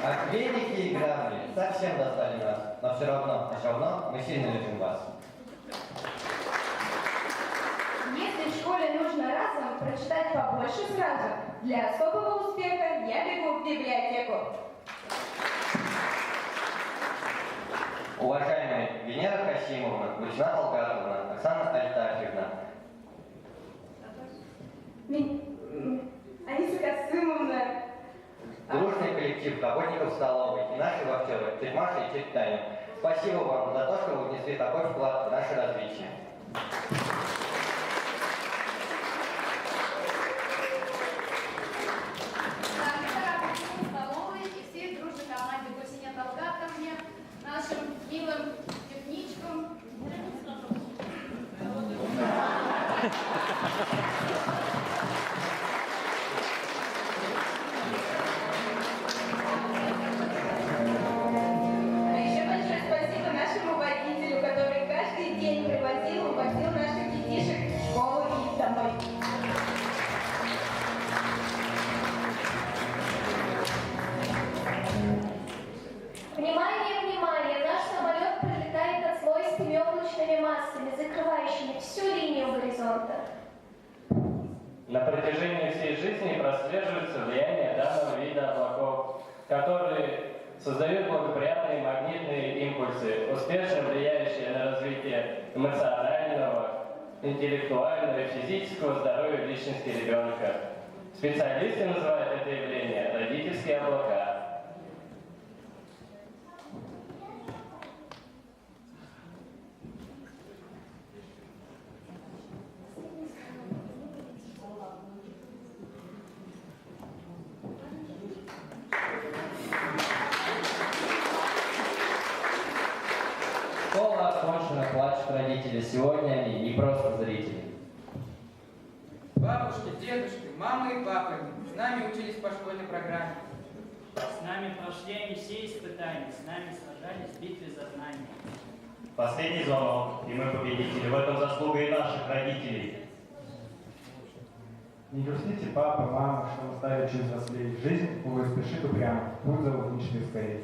А веники и грабли совсем достали нас, но все равно мы сильно любим вас. Если в школе нужно разом прочитать побольше сразу, для особого успеха я бегу в библиотеку. Уважаемые Венера Касимовна, Гульсина Талгатовна, Оксана Альтафьевна. Аниса Касымовна. Дружный коллектив работников столовой и наши вахтеры, тетя Маша и тетя Таня. Спасибо вам за то, что вы внесли такой вклад в наше развитие. И всей дружной команде Гульсине Талгатовне, нашим милым техничкам. А еще большое спасибо нашему водителю, который каждый день привозил, увозил наших детишек в школу и домой. Внимание, внимание! Наш самолет пролетает над слоистыми облачными массами, закрывающими всю линию горизонта. На протяжении всей жизни прослеживается влияние данного вида облаков, которые создают благоприятные магнитные импульсы, успешно влияющие на развитие эмоционального, интеллектуального и физического здоровья личности ребенка. Специалисты называют это явление родительские облака. Школа окончена, плачут родители. Сегодня они не просто зрители. Бабушки, дедушки, мамы и папы с нами учились по школьной программе. С нами прошли они все испытания, с нами сражались в битве за знания. Последний звонок, и мы победители. В этом заслуга и наших родителей. Не грустите, папа, мама, что вы ставите через взрослей. Жизнь, увы, спешит упрямо. Путь зовут не шли скорее.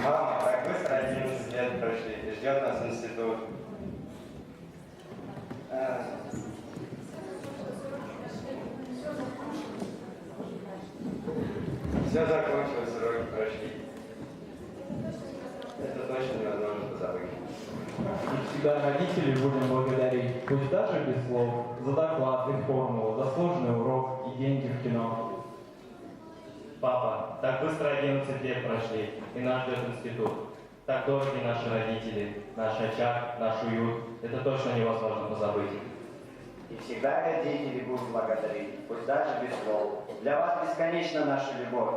Мама, как быстро 11 лет прошли, и ждет нас институт. Все закончилось, уроки прошли. Это точно невозможно позабыть. И всегда родителей будем благодарить, пусть даже без слов, за доклад и формулу, за сложный урок и деньги в кино. Папа, так быстро 11 лет прошли, и нас ждет институт. Так дороги наши родители, наш очаг, наш уют. Это точно невозможно позабыть. И всегда родители будут благодарить, пусть даже без слов. Для вас бесконечна наша любовь.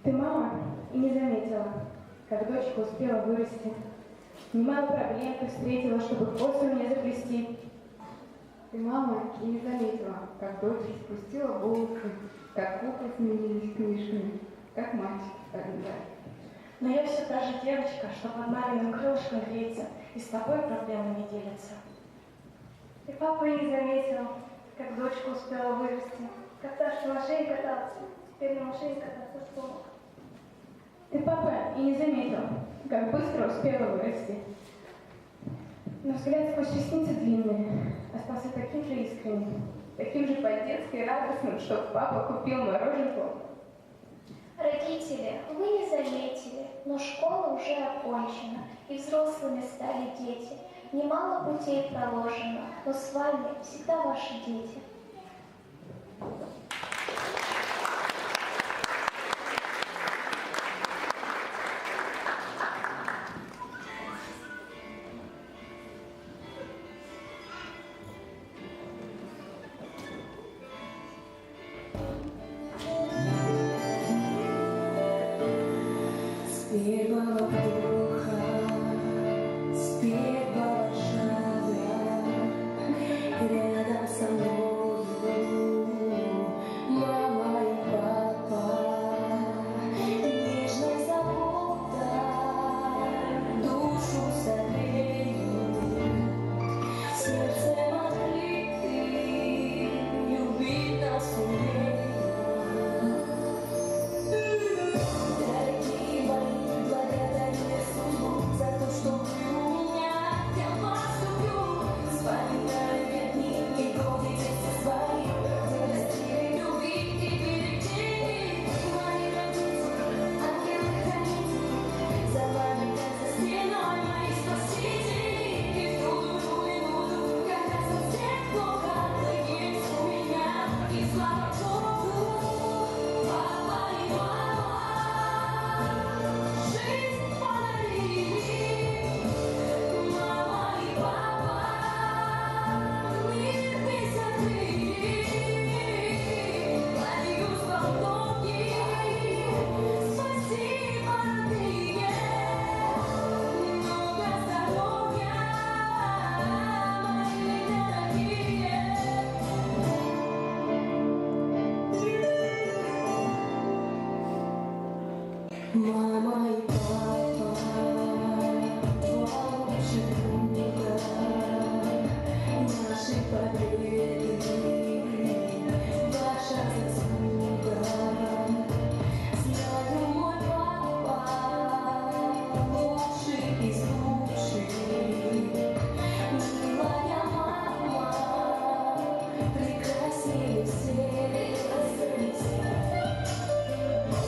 Ты мама и не заметила, как дочка успела вырасти. Немало проблем ты встретила, чтобы хвост у меня заплести. Ты, мама, и не заметила, как дочь спустила волосы, как куклы сменились книжками, как мальчик тогда. Но я все та же девочка, что под маминым крылышком греется и с тобой проблемами делится. Ты папа и не заметил, как дочка успела вырасти. Когда ж на машине катался, теперь на машине кататься смог. Ты, папа, и не заметил, как быстро успела вырасти. Но взгляд сквозь ресницы длинные остался таким же искренним, таким же по-детски радостным, что папа купил мороженку. Родители, вы не заметили, но школа уже окончена, и взрослыми стали дети. Немало путей проложено, но с вами всегда ваши дети. Спи, голубуха, спи, волшебная, рядом со мною мама и папа. Нежной заботой душу согреют, сердцем открытым любить нас умеют. Дорогие мои, благодарю судьбу за то, что вы у меня, я вас люблю. Вспоминаю дни и годы детства свои, где растили любви и берегли. Мои родители, ангелы-хранители, за вами, как за стеной, мои спасители. И в трудную минуту, когда совсем плохо, вы есть у меня, и слава Богу, папа и мама. Жизнь подарили мама и папа, мир весь открыли, молюсь вам ноги, спасибо, родные, много здоровья, мои дорогие. Мама и папа, два лучших друга, наши победы, ваша заслуга. Знаю, мой папа, лучший из лучших, милая мама, прекраснее всех.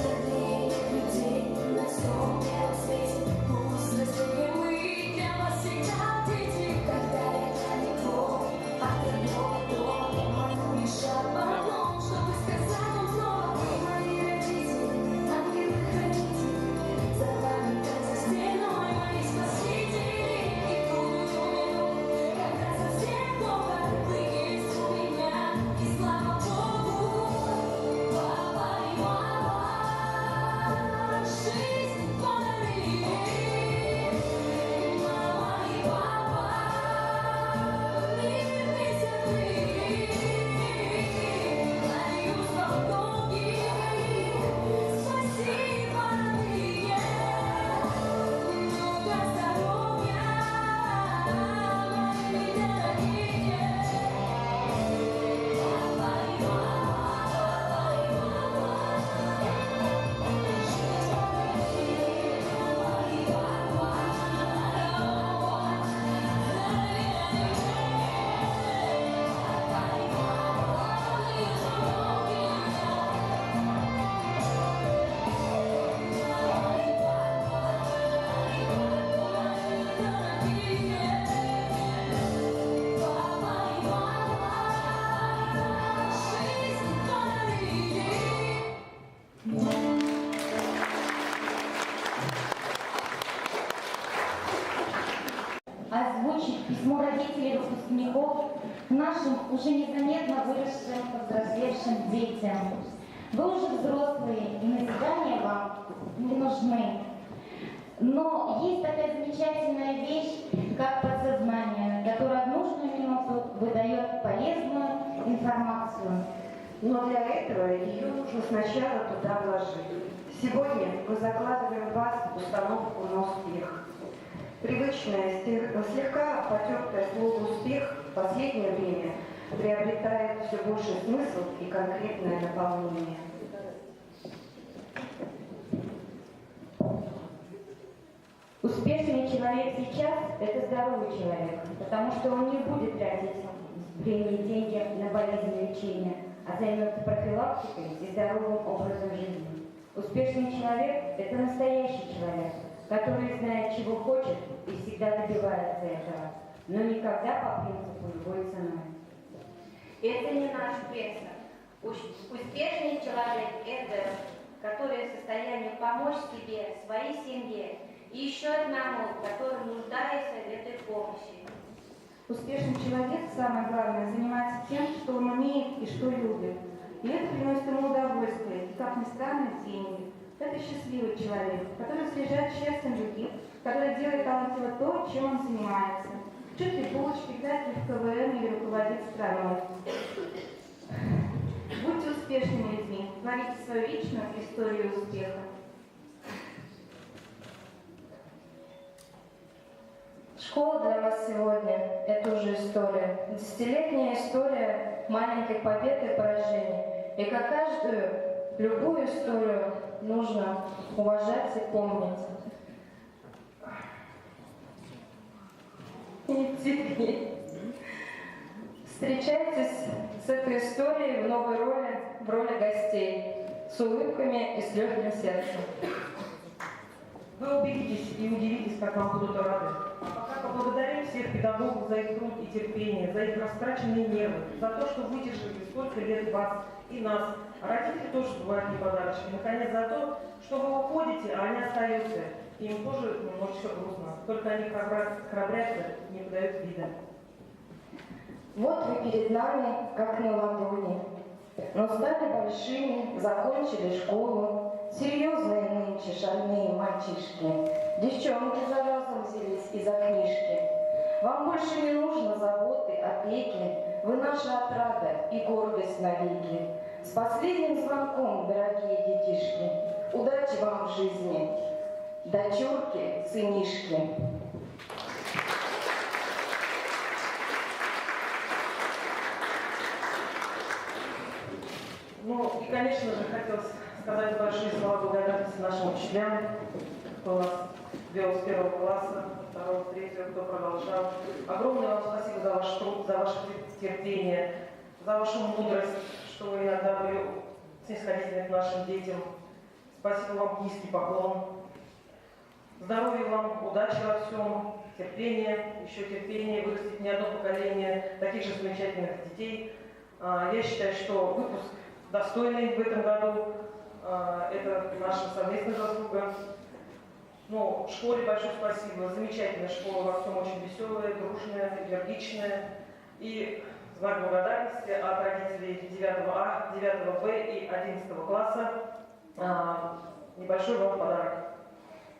Родных людей на всем белом свете, пусть взрослеем мы, для вас всегда дети. Когда я далеко от родного дома, могу лишь об одном, чтобы сказать вам снова: вы мои родители, ангелы-хранители, за вами, как за стеной, мои спасители. И в трудную минуту, когда совсем плохо, вы есть у меня, и слава Богу, папа и мама. Жизнь подарили мама и папа, мир весь открыли, молюсь вам ноги, спасибо, родные, много здоровья, мои дорогие. Папа и Озвучить письмо родителей выпускников нашим уже незаметно выросшим, повзрослевшим детям. Вы уже взрослые, и назидания вам не нужны. Но есть такая замечательная вещь, как подсознание, которое в нужную минуту выдает полезную информацию. Но для этого ее нужно сначала туда вложить. Сегодня мы закладываем в вас установку на успех. Привычное, слегка потертое слово «успех» в последнее время приобретает все больше смысл и конкретное наполнение. Успешный человек сейчас – это здоровый человек, потому что он не будет тратить время и деньги на болезнь лечения, а займется профилактикой и здоровым образом жизни. Успешный человек – это настоящий человек, который знает, чего хочет и всегда добивается этого, но никогда по принципу любой ценой. Это не наш принцип. Успешный человек – это который в состоянии помочь себе, своей семье и еще одному, который нуждается в этой помощи. Успешный человек, самое главное, занимается тем, что он умеет и что любит. И это приносит ему удовольствие, и, как ни странно, деньги. Это счастливый человек, который заряжает счастьем других, который делает талантливо то, чем он занимается. Чуть булочки, играет в КВН или руководит страной. Будьте успешными людьми, творите свою личную историю успеха. Школа для вас сегодня – это уже история. Десятилетняя история маленькой победы и поражений. И как любую историю нужно уважать и помнить. И теперь встречайтесь с этой историей в новой роли, в роли гостей, с улыбками и с легким сердцем. Вы убедитесь и удивитесь, как вам будут рады. Пока поблагодарим всех педагогов за их труд и терпение, за их растраченные нервы, за то, что выдержали столько лет вас и нас. А родители тоже бывают неподарочки. Наконец, за то, что вы уходите, а они остаются. И им тоже немножечко грустно. Только они храбрятся, не подают вида. Вот вы перед нами, как на ладони. Но стали большими, закончили школу. Серьезные нынче шальные мальчишки. Девчонки за разом взялись из-за книжки. Вам больше не нужно заботы, опеки. Вы наша отрада и гордость навеки. С последним звонком, дорогие детишки. Удачи вам в жизни, дочурки, сынишки. Ну и, конечно же, хотелось сказать большие слова благодарности нашим учителям, кто нас вел с 1 класса, 2, 3, кто продолжал. Огромное вам спасибо за ваш труд, за ваше терпение, за вашу мудрость, что вы иногда были снисходительны к нашим детям. Спасибо вам, низкий поклон. Здоровья вам, удачи во всем, терпения, еще терпения, вырастить не одно поколение таких же замечательных детей. Я считаю, что выпуск достойный в этом году. Это наша совместная заслуга. Ну, школе большое спасибо. Замечательная школа, во всем очень веселая, дружная, энергичная. И знак благодарности от родителей 9А, 9Б и 11 класса. Небольшой вам подарок.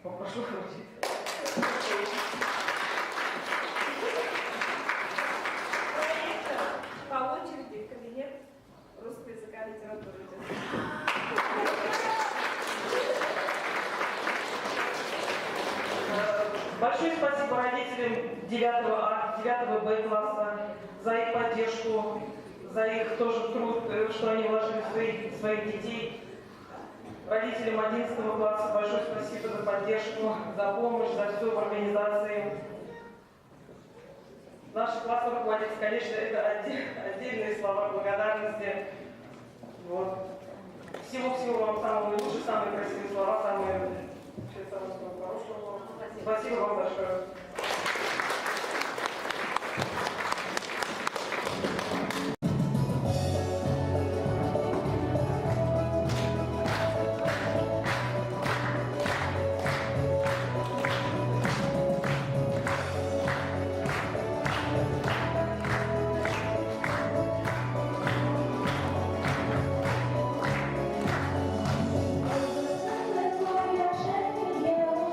Попрошу вручить. По очереди кабинет русского языка и литературы. Большое спасибо родителям 9А, 9Б класса за их поддержку, за их тоже труд, что они вложили в своих детей. Родителям 11 класса большое спасибо за поддержку, за помощь, за все в организации. Наш класс руководитель, конечно, это отдельные слова благодарности. Вот. Всего-всего вам самого лучшего, самые красивые слова, самые хорошего. Спасибо вам большое. Твоя жизнь, я ушла,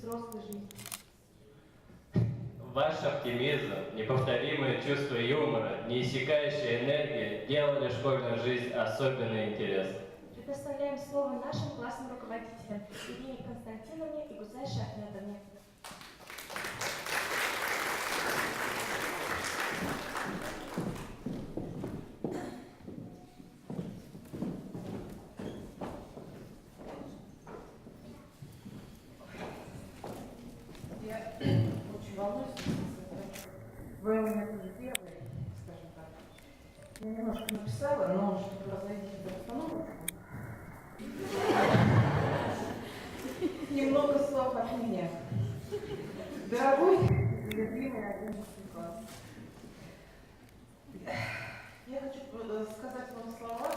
взрослой жизни. Ваш оптимизм, неповторимое чувство юмора, неиссякающая энергия делали школьную жизнь особенно интересной. Предоставляем слово нашим классным руководителям Ирине Константиновне и Гузайше Ахмедовне. Я очень волнуюсь. Вы у меня тоже первые, скажем так. Я немножко написала, но чтобы разойти до обстановку. Немного слов от меня. Дорогой и любимый 11 класс. Я хочу сказать вам слова,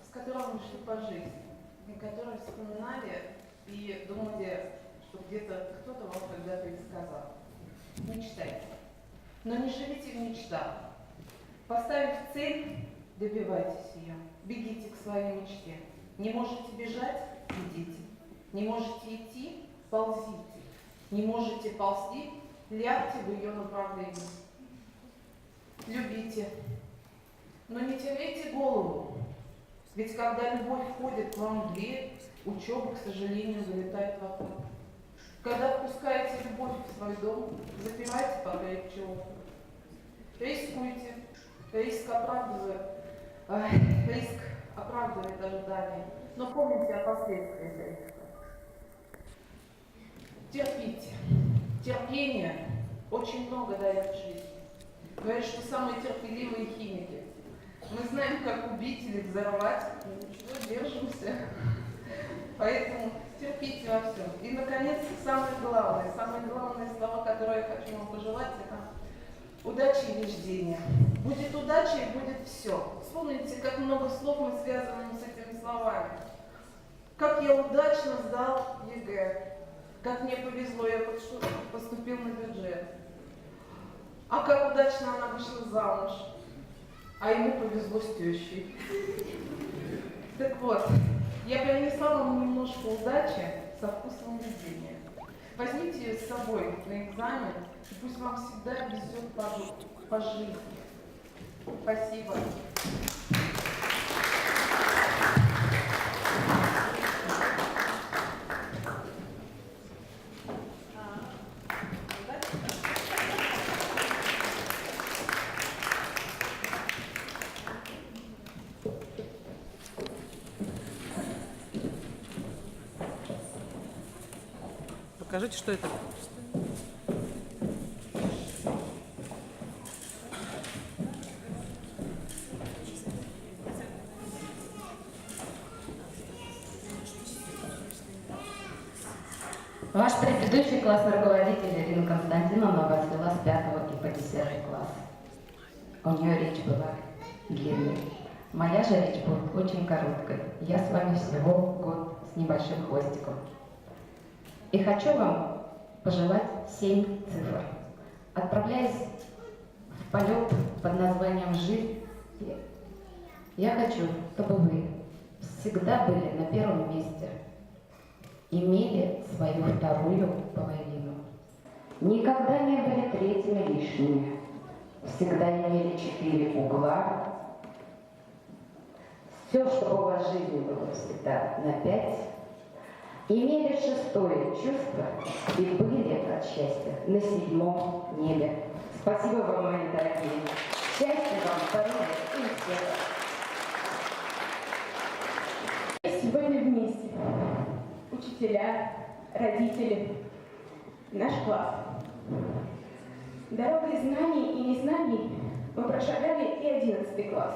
с которыми мы шли по жизни, и которые вспоминали и думали, что где-то кто-то вам когда-то и сказал. Мечтайте, но не живите в мечтах. Поставив цель, добивайтесь ее. Бегите к своей мечте. Не можете бежать – идите. Не можете идти – ползите. Не можете ползти – лягте в ее направлении. Любите, но не теряйте голову. Ведь когда любовь входит к вам в дверь, учеба, к сожалению, вылетает в окно. Когда впускаете любовь в свой дом, запирайте покрепче окна. Рискуйте. Риск оправдывает ожидания. Но помните о последствиях риска. Терпите. Терпение очень много дает в жизни. Говорят, что самые терпеливые химики. Мы знаем, как убить или взорвать, но ничего, держимся. Поэтому терпите во всем. И, наконец, самые главные слова, которые я хочу вам пожелать, это удачи и рождения. Будет удача и будет все. Вспомните, как много слов мы связываем с этими словами. Как я удачно сдал ЕГЭ. Как мне повезло, я поступил на бюджет. А как удачно она вышла замуж. А ему повезло с тещей. Так вот, я принесла вам немножко удачи со вкусом везения. Возьмите ее с собой на экзамен, и пусть вам всегда везет по жизни. Спасибо. Покажите, что это. Ваш предыдущий классный руководитель Ирина Константиновна вас вела с 5 и по 10 класс. У нее речь была длинной. Моя же речь была очень короткой. Я с вами всего год с небольшим хвостиком. И хочу вам пожелать 7 цифр. Отправляясь в полет под названием «Жизнь», я хочу, чтобы вы всегда были на первом месте, имели свою вторую половину, никогда не были третьими лишними, всегда имели 4 угла, все, чтобы у вас в жизни было всегда на 5, имели 6-е чувство и были от счастья на 7-м небе. Спасибо вам, мои дорогие. Счастья вам, здоровья и успехов. Сегодня вместе. Учителя, родители, наш класс. Дорогой знаний и незнаний мы прошагали и 11 класс.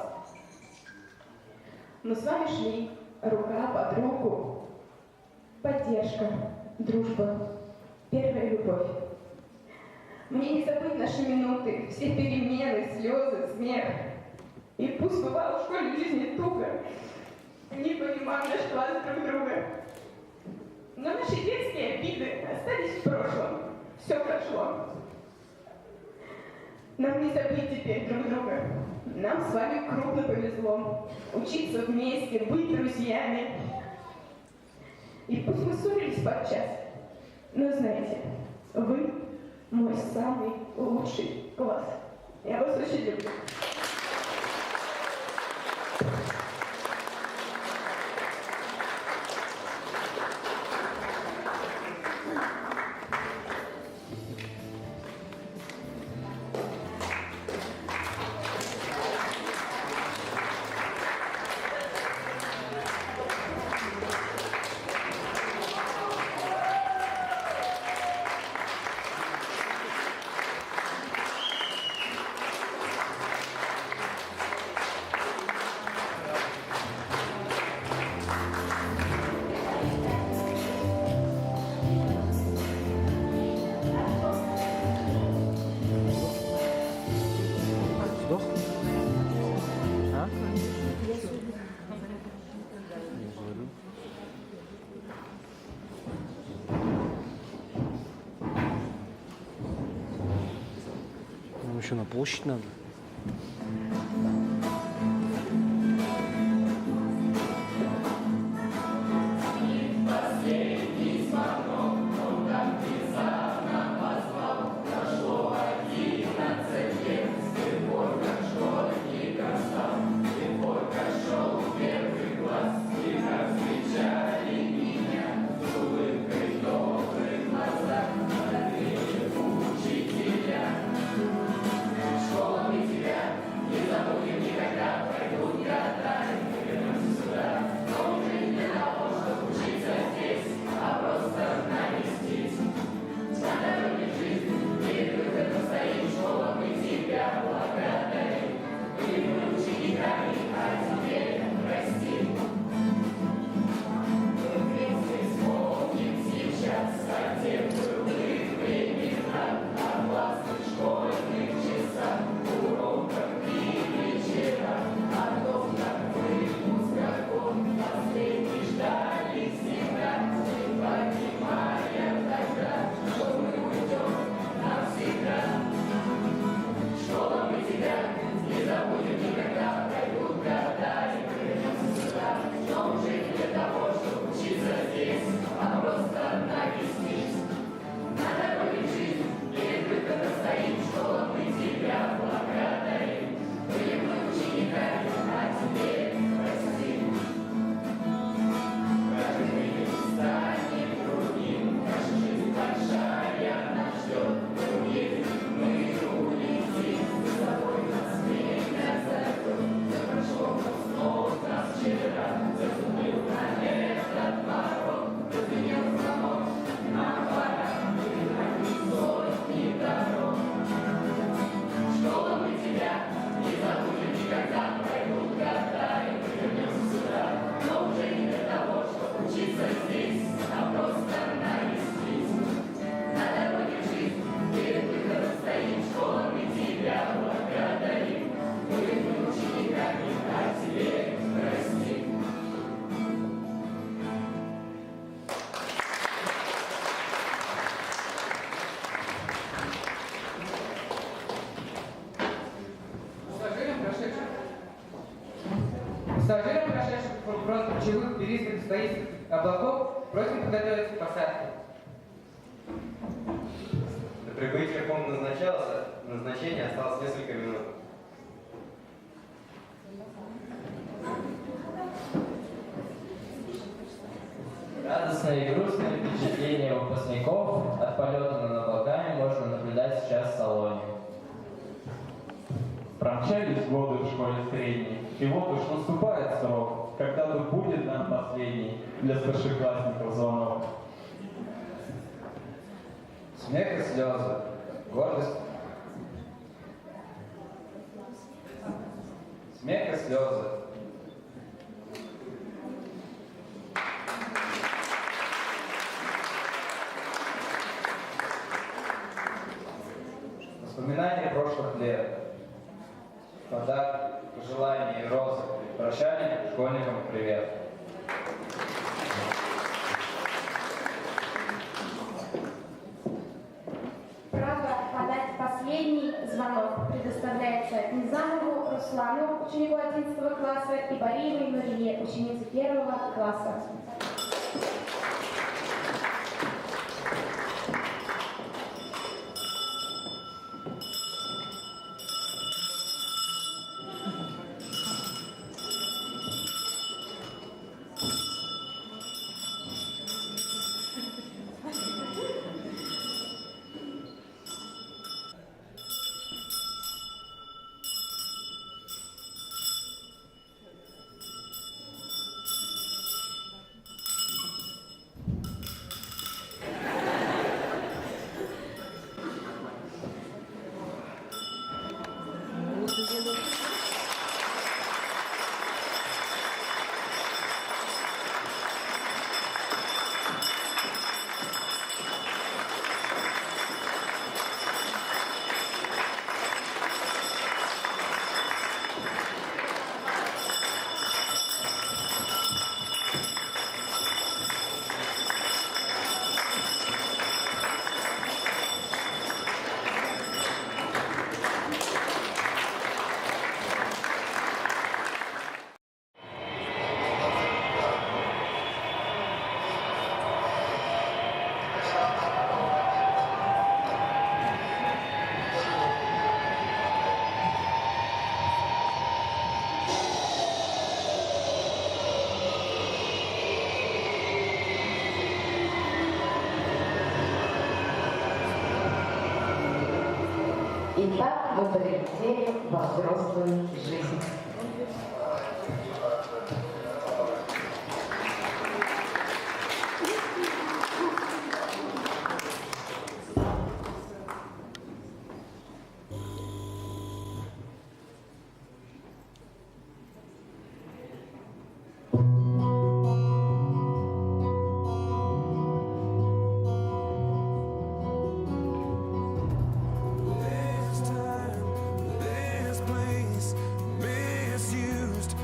Мы с вами шли рука под руку. Поддержка, дружба, первая любовь. Мне не забыть наши минуты, все перемены, слезы, смех. И пусть бывало в школьной жизни туго, не понимаем наш класс друг друга. Но наши детские обиды остались в прошлом. Все прошло. Нам не забыть теперь друг друга. Нам с вами крупно повезло. Учиться вместе, быть друзьями. И пусть мы ссорились подчас, Но знаете, вы мой самый лучший класс. Я вас очень люблю. Нам еще на площадь надо. Последний звонок, он так внезапно позвал. Прошло 11 лет, с тех пор, как школьником стал. С тех пор, как шел в первый класс, и как встречали меня с улыбкой в добрых глазах. Молодые учителя. Школа, мы тебя не забудем никогда. Пройдут года, и мы вернемся сюда. Но уже не для того, чтобы учиться здесь, а просто навестись. На дороге жизни перед выходом стоит школа, мы тебя благодарим. Мы были учениками, а теперь прости. Мы вместе вспомним сейчас о тех былых временах, о классных школьных часах, уроках и вечерах, о том, как выпуск каком последний ждали всегда. Мы понимаем тогда, что мы уйдем навсегда. Школа, мы тебя не забудем никогда. Пройдут года, и мы вернемся сюда. Но уже не для того, чтобы учиться здесь, а просто навестись. На дороге жизнь перед выходом стоит школа, мы тебя благодарим. Были мы учениками, а теперь прости. Как мы не станем другим, наша жизнь большая нас ждет. Мы уедем, мы улетим, с тобой нас время зовет. Все прошло, но снова нас вчера заступил на этот порог. Зазвенел звонок, нам пора, мы сотни дорог. Школа, мы тебя не забудем никогда. Пройдут года, и мы вернемся сюда. Но уже не для того, чтобы учиться здесь, а просто навестись. На дороге жизнь перед выходом стоит школа, мы тебя благодарим. Были мы учениками, а теперь прости. Пассажирам, прошедших фронт ключевых беристых стоистых облаков, просим подготовиться к посадке. До прибытия пункта назначения осталось несколько минут. Радостные и грустные впечатления выпускников от полета над облаками можно наблюдать сейчас в салоне. Промчались годы в школе средней, и вот уж наступает срок, когда тут будет нам последний для старшеклассников звонок. Смех и слезы, гордость. Смех и слезы. Воспоминания прошлых лет. Подарки, пожелания и розы. Прощание школьникам привет. Право подать последний звонок предоставляется Низамову Руслану, ученику 11 класса, и Бариевой Нурие, ученице 1 класса. Итак, мы прилетели во взрослую жизнь. This place, misused,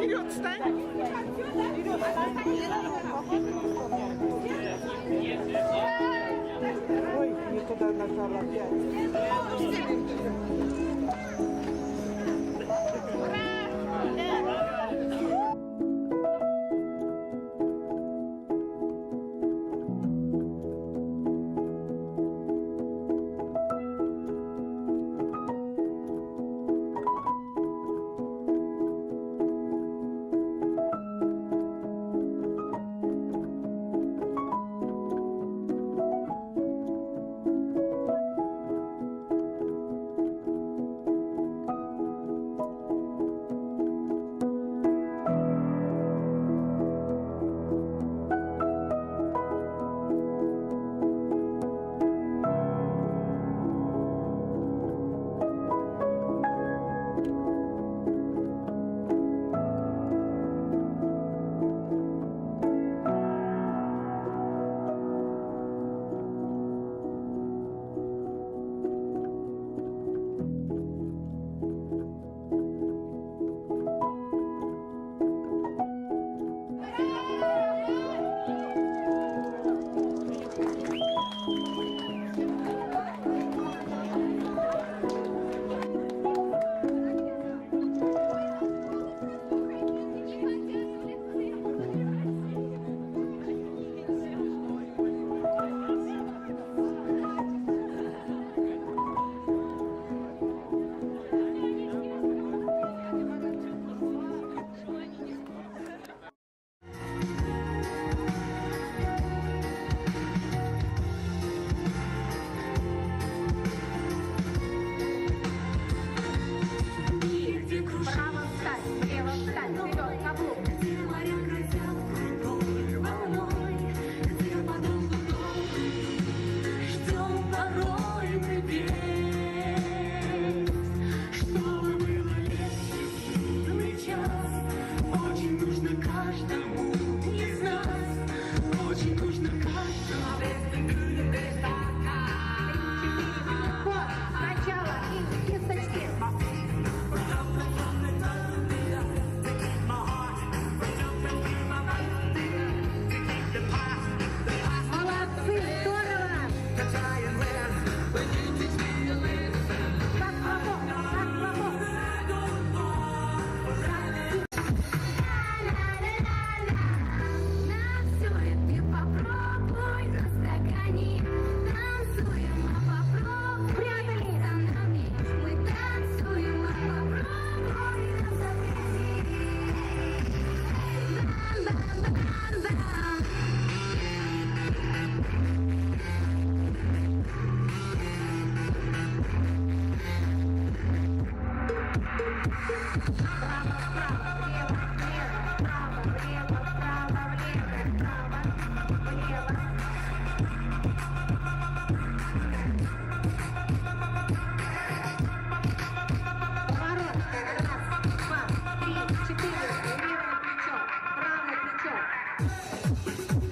Вперед, встань! Ой, не туда нажала опять. Раз, два, три, четыре. Левое плечо, правое плечо.